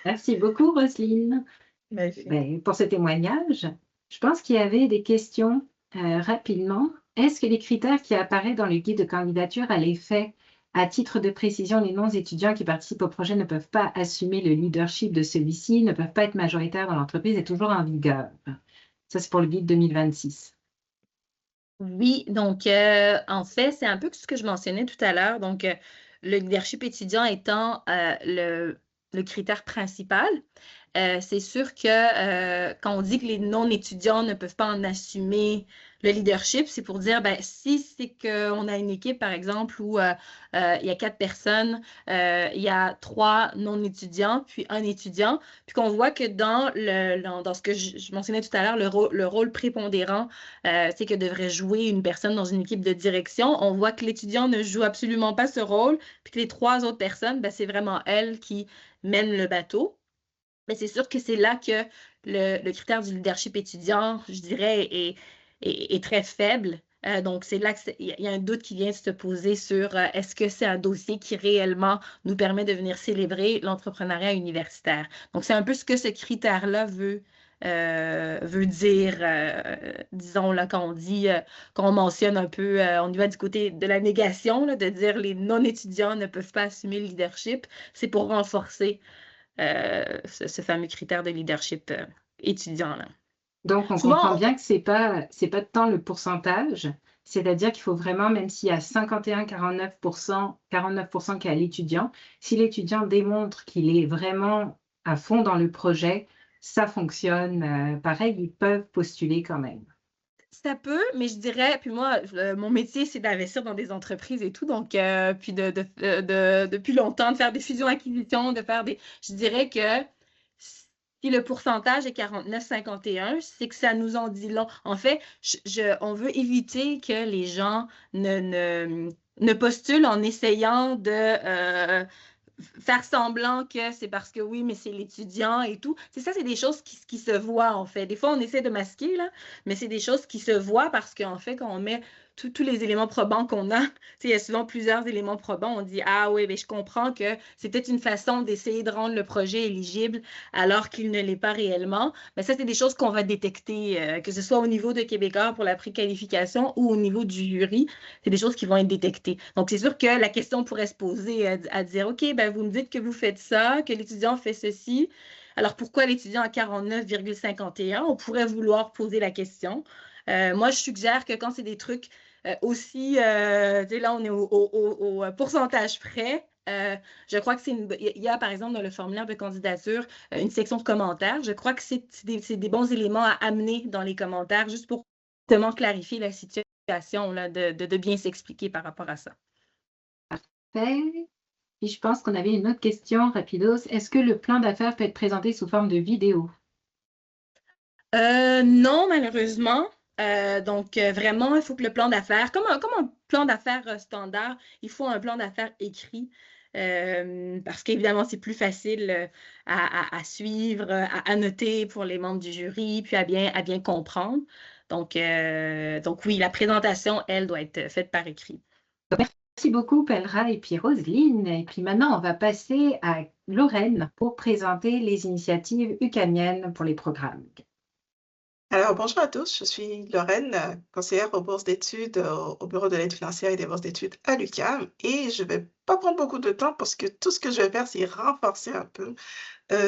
Merci beaucoup, Roselyne, Merci. pour ce témoignage. Je pense qu'il y avait des questions rapidement. Est-ce que les critères qui apparaissent dans le guide de candidature à l'effet, à titre de précision, les non-étudiants qui participent au projet ne peuvent pas assumer le leadership de celui-ci, ne peuvent pas être majoritaires dans l'entreprise, est toujours en vigueur? Ça, c'est pour le guide 2026. Oui, donc en fait, c'est un peu ce que je mentionnais tout à l'heure. Donc, le leadership étudiant étant le critère principal, c'est sûr que quand on dit que les non-étudiants ne peuvent pas en assumer le leadership, c'est pour dire, ben, si c'est qu'on a une équipe, par exemple, où il y a 4 personnes, il y a 3 non-étudiants, puis un étudiant, puis qu'on voit que dans ce que je mentionnais tout à l'heure, le rôle prépondérant, c'est que devrait jouer une personne dans une équipe de direction, on voit que l'étudiant ne joue absolument pas ce rôle, puis que les 3 autres personnes, ben, c'est vraiment elles qui mènent le bateau. Mais c'est sûr que c'est là que le critère du leadership étudiant, je dirais, est très faible. Donc, c'est là qu'il y a un doute qui vient de se poser sur est-ce que c'est un dossier qui réellement nous permet de venir célébrer l'entrepreneuriat universitaire. Donc, c'est un peu ce que ce critère-là veut dire, disons, là, quand on mentionne un peu, on y va du côté de la négation, là, de dire les non-étudiants ne peuvent pas assumer le leadership, c'est pour renforcer ce fameux critère de leadership étudiant là. Donc, on Souvent, comprend bien que c'est pas tant le pourcentage, c'est-à-dire qu'il faut vraiment, même s'il y a 51-49% qui est à l'étudiant, si l'étudiant démontre qu'il est vraiment à fond dans le projet, ça fonctionne pareil, ils peuvent postuler quand même. Ça peut, mais je dirais, puis moi, mon métier, c'est d'investir dans des entreprises et tout, donc, puis depuis longtemps, de faire des fusions-acquisitions, je dirais que si le pourcentage est 49-51, c'est que ça nous en dit long. En fait, on veut éviter que les gens ne postulent en essayant de faire semblant que c'est parce que oui, mais c'est l'étudiant et tout. C'est ça, c'est des choses qui se voient, en fait. Des fois, on essaie de masquer, là, mais c'est des choses qui se voient parce qu'en fait, quand on met tous les éléments probants qu'on a, il y a souvent plusieurs éléments probants, on dit, ah oui, mais je comprends que c'est peut-être une façon d'essayer de rendre le projet éligible alors qu'il ne l'est pas réellement. Mais ça, c'est des choses qu'on va détecter, que ce soit au niveau de Québécois pour la préqualification ou au niveau du jury, c'est des choses qui vont être détectées. Donc, c'est sûr que la question pourrait se poser à dire, OK, ben, vous me dites que vous faites ça, que l'étudiant fait ceci. Alors, pourquoi l'étudiant a 49,51? On pourrait vouloir poser la question. Moi, je suggère que quand c'est des trucs aussi, tu sais, là, on est au pourcentage près. Je crois que il y a, par exemple, dans le formulaire de candidature, une section de commentaires. Je crois que c'est des bons éléments à amener dans les commentaires juste pour justement clarifier la situation, là, de bien s'expliquer par rapport à ça. Parfait. Et je pense qu'on avait une autre question, rapidos. Est-ce que le plan d'affaires peut être présenté sous forme de vidéo? Non, malheureusement. Donc, vraiment, il faut que le plan d'affaires, comme un plan d'affaires standard, il faut un plan d'affaires écrit parce qu'évidemment, c'est plus facile à suivre, à noter pour les membres du jury, puis à bien comprendre. Donc oui, la présentation, elle, doit être faite par écrit. Merci beaucoup, Pelra et puis Roselyne. Et puis maintenant, on va passer à Lorraine pour présenter les initiatives UQAMiennes pour les programmes. Alors, bonjour à tous, je suis Lorraine, conseillère aux bourses d'études au Bureau de l'aide financière et des bourses d'études à l'UQAM. Et je ne vais pas prendre beaucoup de temps parce que tout ce que je vais faire, c'est renforcer un peu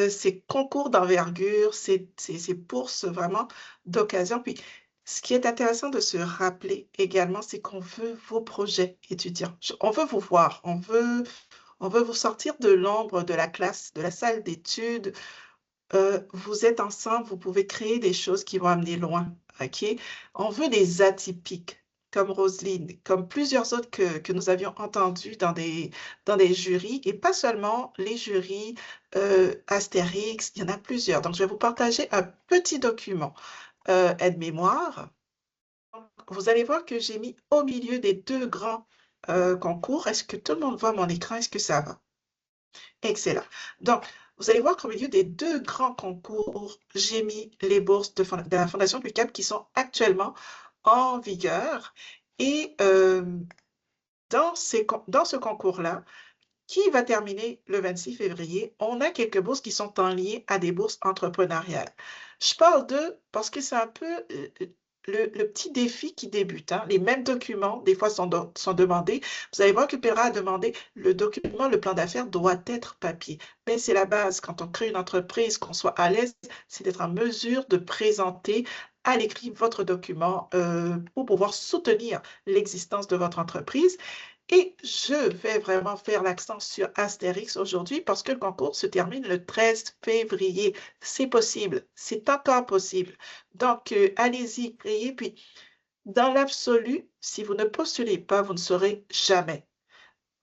ces concours d'envergure, ces bourses vraiment d'occasion. Puis, ce qui est intéressant de se rappeler également, c'est qu'on veut vos projets étudiants. On veut vous voir, on veut vous sortir de l'ombre de la classe, de la salle d'études. Vous êtes ensemble, vous pouvez créer des choses qui vont amener loin, OK? On veut des atypiques, comme Roselyne, comme plusieurs autres que nous avions entendus dans des jurys, et pas seulement les jurys Astérix, il y en a plusieurs. Donc, je vais vous partager un petit document aide-mémoire. Vous allez voir que j'ai mis au milieu des deux grands concours. Est-ce que tout le monde voit mon écran? Est-ce que ça va? Excellent. Donc, vous allez voir qu'au milieu des deux grands concours, j'ai mis les bourses de la Fondation UQAM qui sont actuellement en vigueur. Et dans ce concours-là, qui va terminer le 26 février, on a quelques bourses qui sont en lien à des bourses entrepreneuriales. Je parle d'eux parce que c'est un peu le petit défi qui débute. Hein. Les mêmes documents, des fois, sont demandés. Vous allez voir que Pelra a demandé le document, le plan d'affaires doit être papier. Mais c'est la base. Quand on crée une entreprise, qu'on soit à l'aise, c'est d'être en mesure de présenter à l'écrit votre document pour pouvoir soutenir l'existence de votre entreprise. Et je vais vraiment faire l'accent sur Astérix aujourd'hui parce que le concours se termine le 13 février. C'est possible, c'est encore possible. Donc, allez-y, créez. Puis, dans l'absolu, si vous ne postulez pas, vous ne saurez jamais.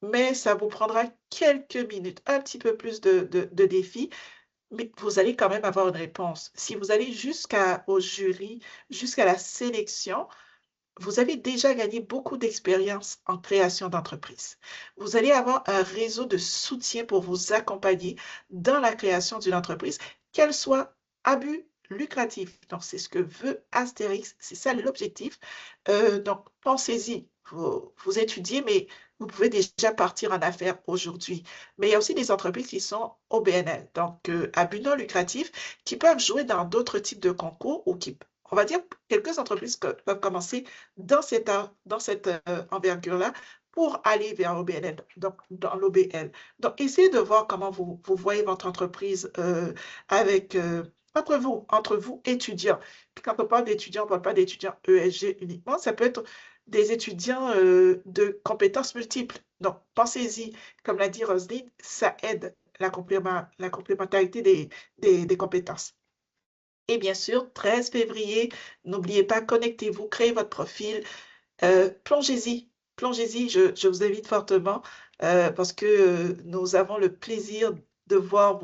Mais ça vous prendra quelques minutes, un petit peu plus de défi, mais vous allez quand même avoir une réponse. Si vous allez jusqu'au jury, jusqu'à la sélection, vous avez déjà gagné beaucoup d'expérience en création d'entreprise. Vous allez avoir un réseau de soutien pour vous accompagner dans la création d'une entreprise, qu'elle soit à but lucratif. Donc, c'est ce que veut Astérix, c'est ça l'objectif. Donc, pensez-y, vous étudiez, mais vous pouvez déjà partir en affaires aujourd'hui. Mais il y a aussi des entreprises qui sont au BNL, donc à but non lucratif, qui peuvent jouer dans d'autres types de concours ou qui on va dire, quelques entreprises peuvent commencer dans cette envergure-là pour aller vers l'OBNL, donc dans l'OBL. Donc, essayez de voir comment vous voyez votre entreprise entre vous étudiants. Puis quand on parle d'étudiants, on ne parle pas d'étudiants ESG uniquement, ça peut être des étudiants de compétences multiples. Donc, pensez-y, comme l'a dit Roselyne, ça aide la complémentarité des compétences. Et bien sûr, 13 février, n'oubliez pas, connectez-vous, créez votre profil, plongez-y, plongez-y, je vous invite fortement parce que nous avons le plaisir de voir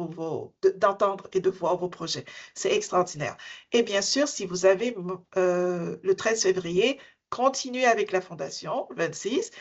d'entendre et de voir vos projets. C'est extraordinaire. Et bien sûr, si vous avez le 13 février, continuez avec la Fondation, 26.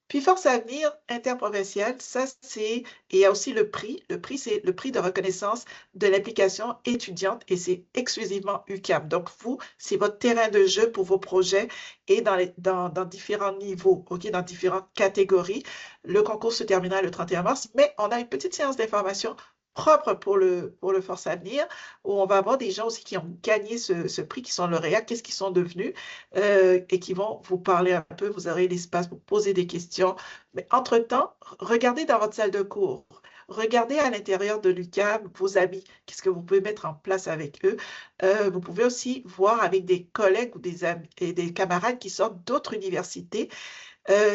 Puis Force Avenir interprovinciale, ça c'est, et il y a aussi le prix. Le prix, c'est le prix de reconnaissance de l'implication étudiante et c'est exclusivement UQAM. Donc vous, c'est votre terrain de jeu pour vos projets et dans différents niveaux, ok, dans différentes catégories. Le concours se terminera le 31 mars, mais on a une petite séance d'information propre pour le Force Avenir, où on va avoir des gens aussi qui ont gagné ce prix, qui sont lauréats, qu'est-ce qu'ils sont devenus, et qui vont vous parler un peu. Vous aurez l'espace pour poser des questions. Mais entre-temps, regardez dans votre salle de cours. Regardez à l'intérieur de l'UQAM vos amis. Qu'est-ce que vous pouvez mettre en place avec eux? Vous pouvez aussi voir avec des collègues ou des amis et des camarades qui sortent d'autres universités.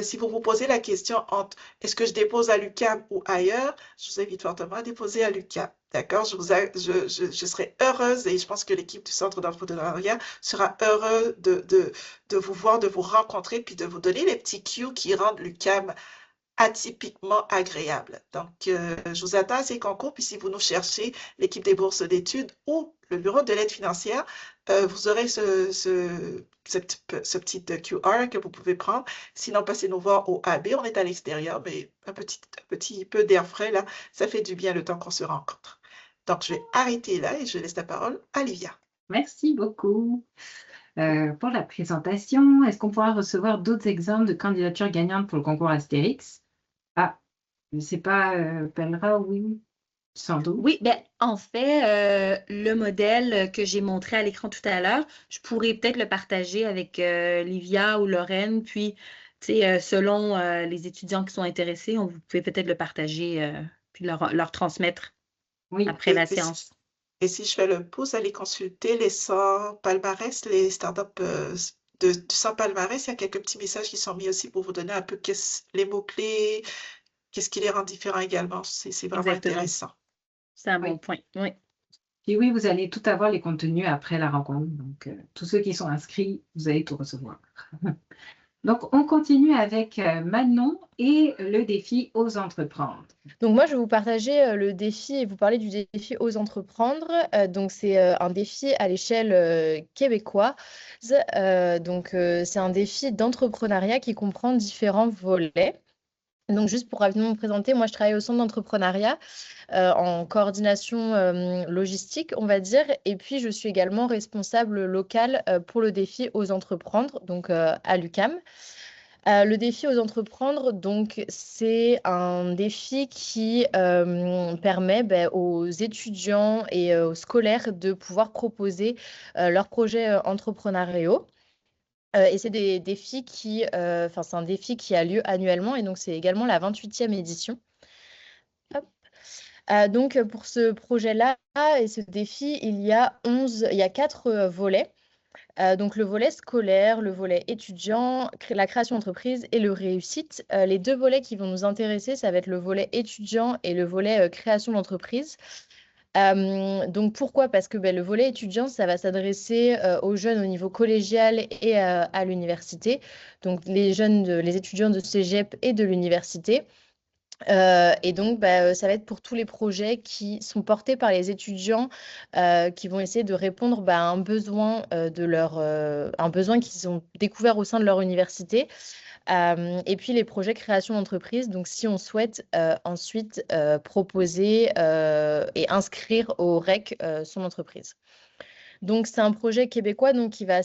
Si vous vous posez la question entre est-ce que je dépose à l'UQAM ou ailleurs, je vous invite fortement à déposer à l'UQAM. D'accord? Je serai heureuse et je pense que l'équipe du Centre d'entrepreneuriat sera heureuse de vous voir, de vous rencontrer, puis de vous donner les petits cues qui rendent l'UQAM atypiquement agréable. Donc, je vous attends à ces concours. Puis, si vous nous cherchez, l'équipe des bourses d'études ou le bureau de l'aide financière, vous aurez ce petit QR que vous pouvez prendre. Sinon, passez nous voir au AB. On est à l'extérieur, mais un petit peu d'air frais, là, ça fait du bien le temps qu'on se rencontre. Donc, je vais arrêter là et je laisse la parole à Livia. Merci beaucoup pour la présentation. Est-ce qu'on pourra recevoir d'autres exemples de candidatures gagnantes pour le concours Astérix? Ah, je ne sais pas, Penra, oui, sans doute. Oui, ben, en fait, le modèle que j'ai montré à l'écran tout à l'heure, je pourrais peut-être le partager avec Livia ou Lorraine, puis selon les étudiants qui sont intéressés, vous pouvez peut-être le partager puis leur transmettre Oui. après la séance. Et si je fais le pouce, allez consulter les 100 palmarès, les startups du 100 palmarès, il y a quelques petits messages qui sont mis aussi pour vous donner un peu les mots-clés, qu'est-ce qui les rend différents également. C'est vraiment Exactement. intéressant. C'est un Oui. bon point, oui. Puis oui, vous allez tout avoir les contenus après la rencontre. Donc, tous ceux qui sont inscrits, vous allez tout recevoir. Donc, on continue avec Manon et le défi Ose entreprendre. Donc moi, je vais vous partager le défi et vous parler du défi Ose entreprendre. Donc c'est un défi à l'échelle québécoise. Donc c'est un défi d'entrepreneuriat qui comprend différents volets. Donc juste pour rapidement me présenter, moi je travaille au centre d'entrepreneuriat en coordination logistique, on va dire. Et puis je suis également responsable locale pour le défi Ose entreprendre, donc à l'UQAM. Le défi Ose entreprendre, donc, c'est un défi qui permet aux étudiants et aux scolaires de pouvoir proposer leurs projets entrepreneuriaux. Et c'est des défis c'est un défi qui a lieu annuellement et donc c'est également la 28e édition. Hop. Donc pour ce projet-là et ce défi, il y a 4 volets. Donc le volet scolaire, le volet étudiant, la création d'entreprise et le réussite. Les 2 volets qui vont nous intéresser, ça va être le volet étudiant et le volet création d'entreprise. Donc pourquoi? Parce que le volet étudiant, ça va s'adresser aux jeunes au niveau collégial et à l'université. Donc les étudiants de cégep et de l'université. Et donc, ça va être pour tous les projets qui sont portés par les étudiants qui vont essayer de répondre à un besoin un besoin qu'ils ont découvert au sein de leur université. Et puis les projets création d'entreprise. Donc, si on souhaite ensuite proposer et inscrire au REC son entreprise. Donc, c'est un projet québécois qui va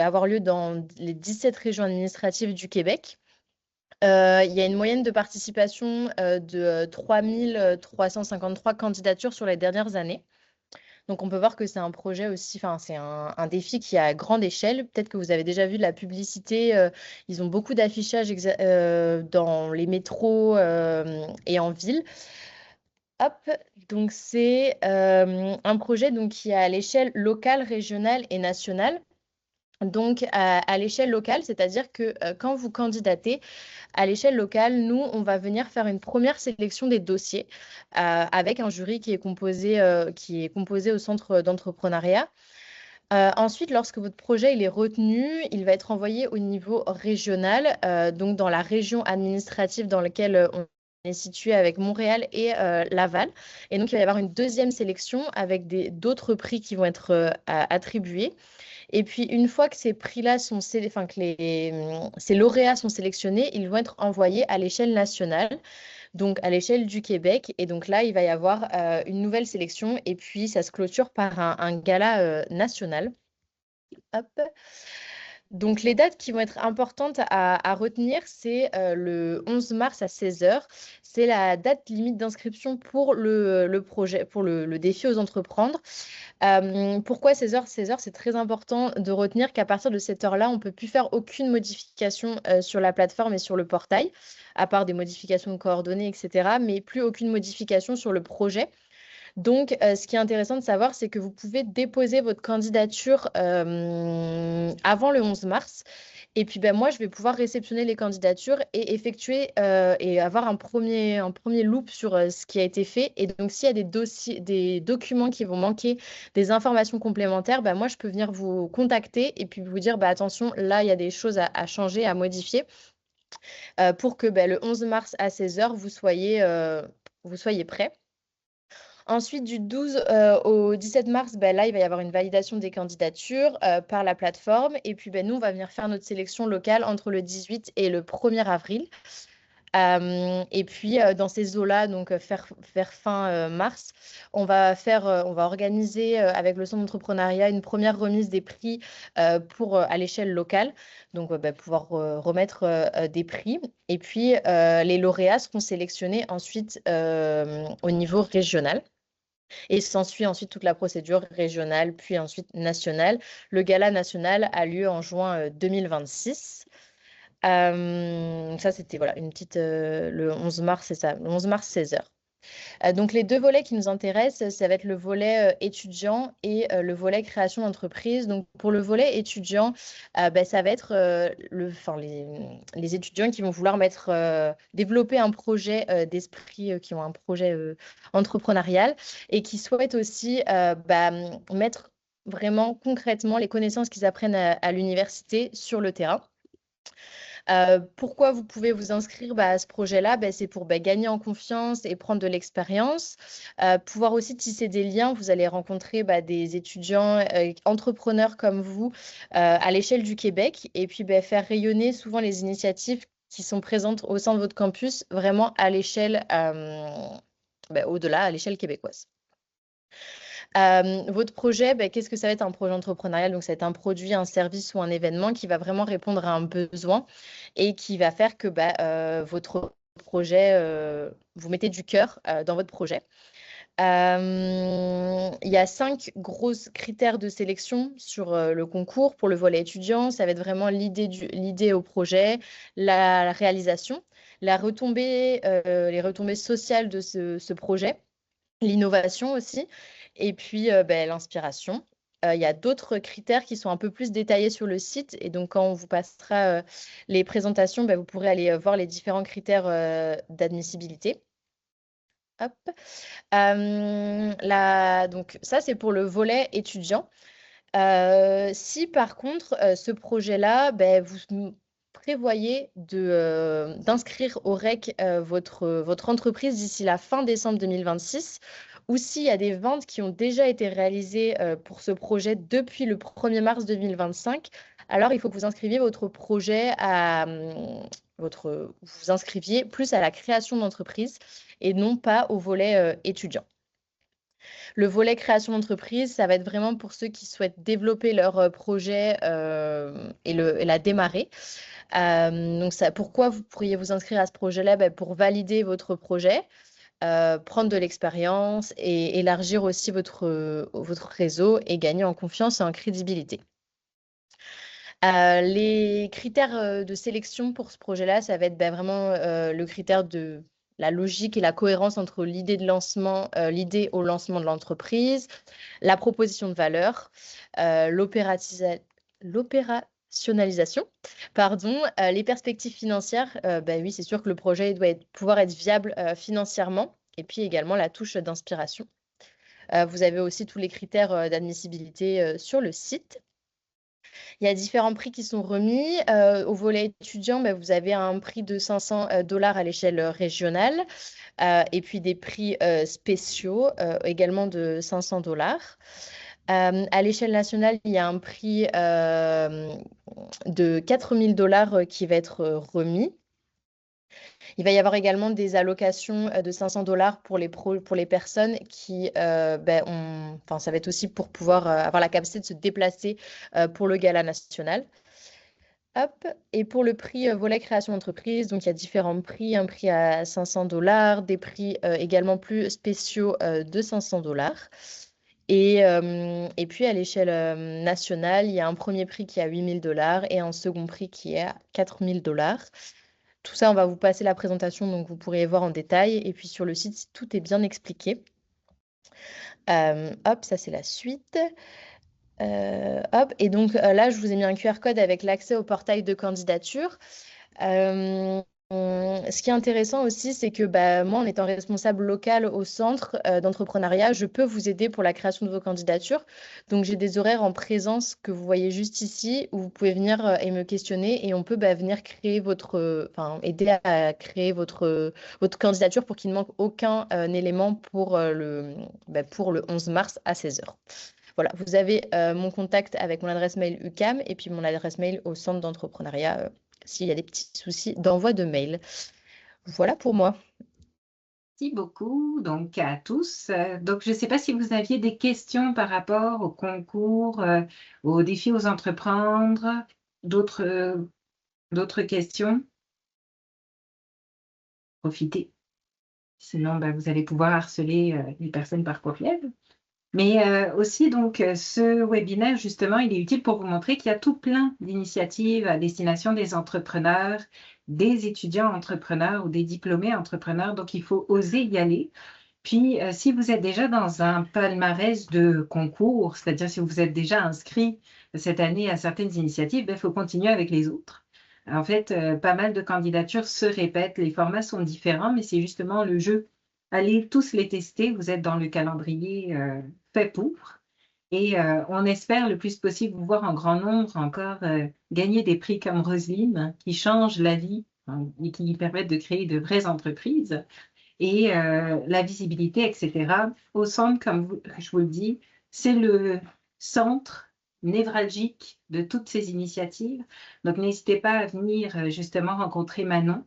avoir lieu dans les 17 régions administratives du Québec. Il y a une moyenne de participation de 3353 candidatures sur les dernières années. Donc, on peut voir que c'est un projet aussi, c'est un défi qui est à grande échelle. Peut-être que vous avez déjà vu de la publicité. Ils ont beaucoup d'affichage dans les métros et en ville. Hop, donc c'est un projet qui est à l'échelle locale, régionale et nationale. Donc, à l'échelle locale, c'est-à-dire que quand vous candidatez, à l'échelle locale, nous, on va venir faire une première sélection des dossiers avec un jury qui est composé au centre d'entrepreneuriat. Ensuite, lorsque votre projet il est retenu, il va être envoyé au niveau régional, donc dans la région administrative dans laquelle on est situé avec Montréal et Laval. Et donc, il va y avoir une deuxième sélection avec d'autres prix qui vont être attribués. Et puis, une fois que ces prix-là sont enfin, que ces lauréats sont sélectionnés, ils vont être envoyés à l'échelle nationale, donc à l'échelle du Québec. Et donc là, il va y avoir une nouvelle sélection et puis ça se clôture par un gala national. Hop. Donc, les dates qui vont être importantes à retenir, c'est le 11 mars à 16 h. C'est la date limite d'inscription pour le projet, pour le défi aux entreprendre. Pourquoi 16 h? 16 h, c'est très important de retenir qu'à partir de cette heure-là, on ne peut plus faire aucune modification sur la plateforme et sur le portail, à part des modifications de coordonnées, etc., mais plus aucune modification sur le projet. Donc, ce qui est intéressant de savoir, c'est que vous pouvez déposer votre candidature avant le 11 mars. Et puis, moi, je vais pouvoir réceptionner les candidatures et effectuer et avoir un premier loop sur ce qui a été fait. Et donc, s'il y a des documents qui vont manquer, des informations complémentaires, moi, je peux venir vous contacter et puis vous dire, attention, là, il y a des choses à changer, à modifier pour que le 11 mars à 16 h, vous soyez prêts. Ensuite, du 12 au 17 mars, là, il va y avoir une validation des candidatures par la plateforme. Et puis, nous, on va venir faire notre sélection locale entre le 18 et le 1er avril. Et puis, dans ces eaux-là, donc vers fin mars, on va organiser avec le centre d'entrepreneuriat une première remise des prix à l'échelle locale. Donc, pouvoir remettre des prix. Et puis, les lauréats seront sélectionnés ensuite au niveau régional. Et s'ensuit ensuite toute la procédure régionale, puis ensuite nationale. Le gala national a lieu en juin 2026. Ça, c'était une petite. Le 11 mars, c'est ça, le 11 mars, 16 h. Donc, les deux volets qui nous intéressent, ça va être le volet étudiant et le volet création d'entreprise. Donc, pour le volet étudiant, ça va être les étudiants qui vont vouloir développer un projet d'esprit, qui ont un projet entrepreneurial et qui souhaitent aussi mettre vraiment concrètement les connaissances qu'ils apprennent à l'université sur le terrain. Pourquoi vous pouvez vous inscrire à ce projet-là? C'est pour gagner en confiance et prendre de l'expérience. Pouvoir aussi tisser des liens. Vous allez rencontrer des étudiants entrepreneurs comme vous à l'échelle du Québec et puis faire rayonner souvent les initiatives qui sont présentes au sein de votre campus vraiment à l'échelle au-delà, à l'échelle québécoise. Votre projet, qu'est-ce que ça va être un projet entrepreneurial? Donc, ça va être un produit, un service ou un événement qui va vraiment répondre à un besoin et qui va faire que votre projet, vous mettez du cœur dans votre projet. Il y a 5 gros critères de sélection sur le concours. Pour le volet étudiant, ça va être vraiment l'idée au projet, la réalisation, les retombées sociales de ce projet, l'innovation aussi, et puis l'inspiration. Il y a d'autres critères qui sont un peu plus détaillés sur le site. Et donc, quand on vous passera les présentations, vous pourrez aller voir les différents critères d'admissibilité. Hop. Donc, ça, c'est pour le volet étudiant. Si, par contre, ce projet-là, vous prévoyez d'inscrire au REC votre entreprise d'ici la fin décembre 2026, ou s'il y a des ventes qui ont déjà été réalisées pour ce projet depuis le 1er mars 2025, alors il faut que vous inscriviez votre projet vous inscriviez plus à la création d'entreprise et non pas au volet étudiant. Le volet création d'entreprise, ça va être vraiment pour ceux qui souhaitent développer leur projet et la démarrer. Donc, pourquoi vous pourriez vous inscrire à ce projet-là? Pour valider votre projet, prendre de l'expérience et élargir aussi votre réseau et gagner en confiance et en crédibilité. Les critères de sélection pour ce projet-là, ça va être vraiment le critère de la logique et la cohérence entre l'idée l'idée au lancement de l'entreprise, la proposition de valeur, l'opérationnalisation, pardon, les perspectives financières, oui, c'est sûr que le projet doit pouvoir être viable financièrement et puis également la touche d'inspiration. Vous avez aussi tous les critères d'admissibilité sur le site. Il y a différents prix qui sont remis. Au volet étudiant, vous avez un prix de 500 $ à l'échelle régionale et puis des prix spéciaux également de 500 $. À l'échelle nationale, il y a un prix de 4 000 $ qui va être remis. Il va y avoir également des allocations de 500 $ pour les personnes qui ça va être aussi pour pouvoir avoir la capacité de se déplacer pour le gala national. Hop. Et pour le prix volet création d'entreprise, donc il y a différents prix, un prix à 500 $, des prix également plus spéciaux de 500 $. Et puis à l'échelle nationale, il y a un premier prix qui est à 8 000 $ et un second prix qui est à 4 000 $. Tout ça, on va vous passer la présentation, donc vous pourrez voir en détail. Et puis sur le site, tout est bien expliqué. Hop, ça c'est la suite. Hop, et donc là, je vous ai mis un QR code avec l'accès au portail de candidature. Ce qui est intéressant aussi, c'est que moi, en étant responsable local au centre d'entrepreneuriat, je peux vous aider pour la création de vos candidatures. Donc, j'ai des horaires en présence que vous voyez juste ici, où vous pouvez venir et me questionner et on peut venir créer aider à créer votre candidature pour qu'il ne manque aucun élément pour le 11 mars à 16 h. Voilà, vous avez mon contact avec mon adresse mail UQAM et puis mon adresse mail au centre d'entrepreneuriat s'il y a des petits soucis d'envoi de mail. Voilà pour moi. Merci beaucoup donc à tous. Donc, je ne sais pas si vous aviez des questions par rapport au concours, aux défis aux entreprendre, d'autres questions. Profitez. Sinon, vous allez pouvoir harceler les personnes par courriel. Mais aussi, donc, ce webinaire, justement, il est utile pour vous montrer qu'il y a tout plein d'initiatives à destination des entrepreneurs, des étudiants entrepreneurs ou des diplômés entrepreneurs. Donc, il faut oser y aller. Puis, si vous êtes déjà dans un palmarès de concours, c'est-à-dire si vous êtes déjà inscrit cette année à certaines initiatives, il faut continuer avec les autres. En fait, pas mal de candidatures se répètent, les formats sont différents, mais c'est justement le jeu. Allez tous les tester, vous êtes dans le calendrier fait pour. Et on espère le plus possible vous voir en grand nombre encore gagner des prix comme Roselyne, qui changent la vie et qui permettent de créer de vraies entreprises. Et la visibilité, etc. Au centre, comme je vous le dis, c'est le centre névralgique de toutes ces initiatives. Donc, n'hésitez pas à venir justement rencontrer Manon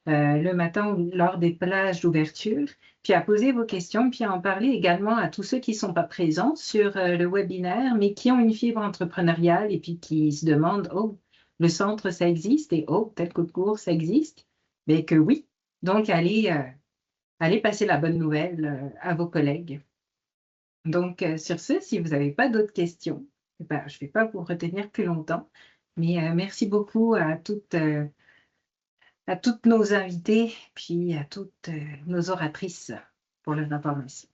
le matin ou lors des plages d'ouverture, puis à poser vos questions, puis à en parler également à tous ceux qui ne sont pas présents sur le webinaire, mais qui ont une fibre entrepreneuriale et puis qui se demandent « Oh, le centre, ça existe » et « Oh, tel concours, ça existe ». Mais que oui. Donc, allez passer la bonne nouvelle à vos collègues. Donc, sur ce, si vous n'avez pas d'autres questions, je ne vais pas vous retenir plus longtemps, mais merci beaucoup à toutes nos invités, puis à toutes nos oratrices pour leur information.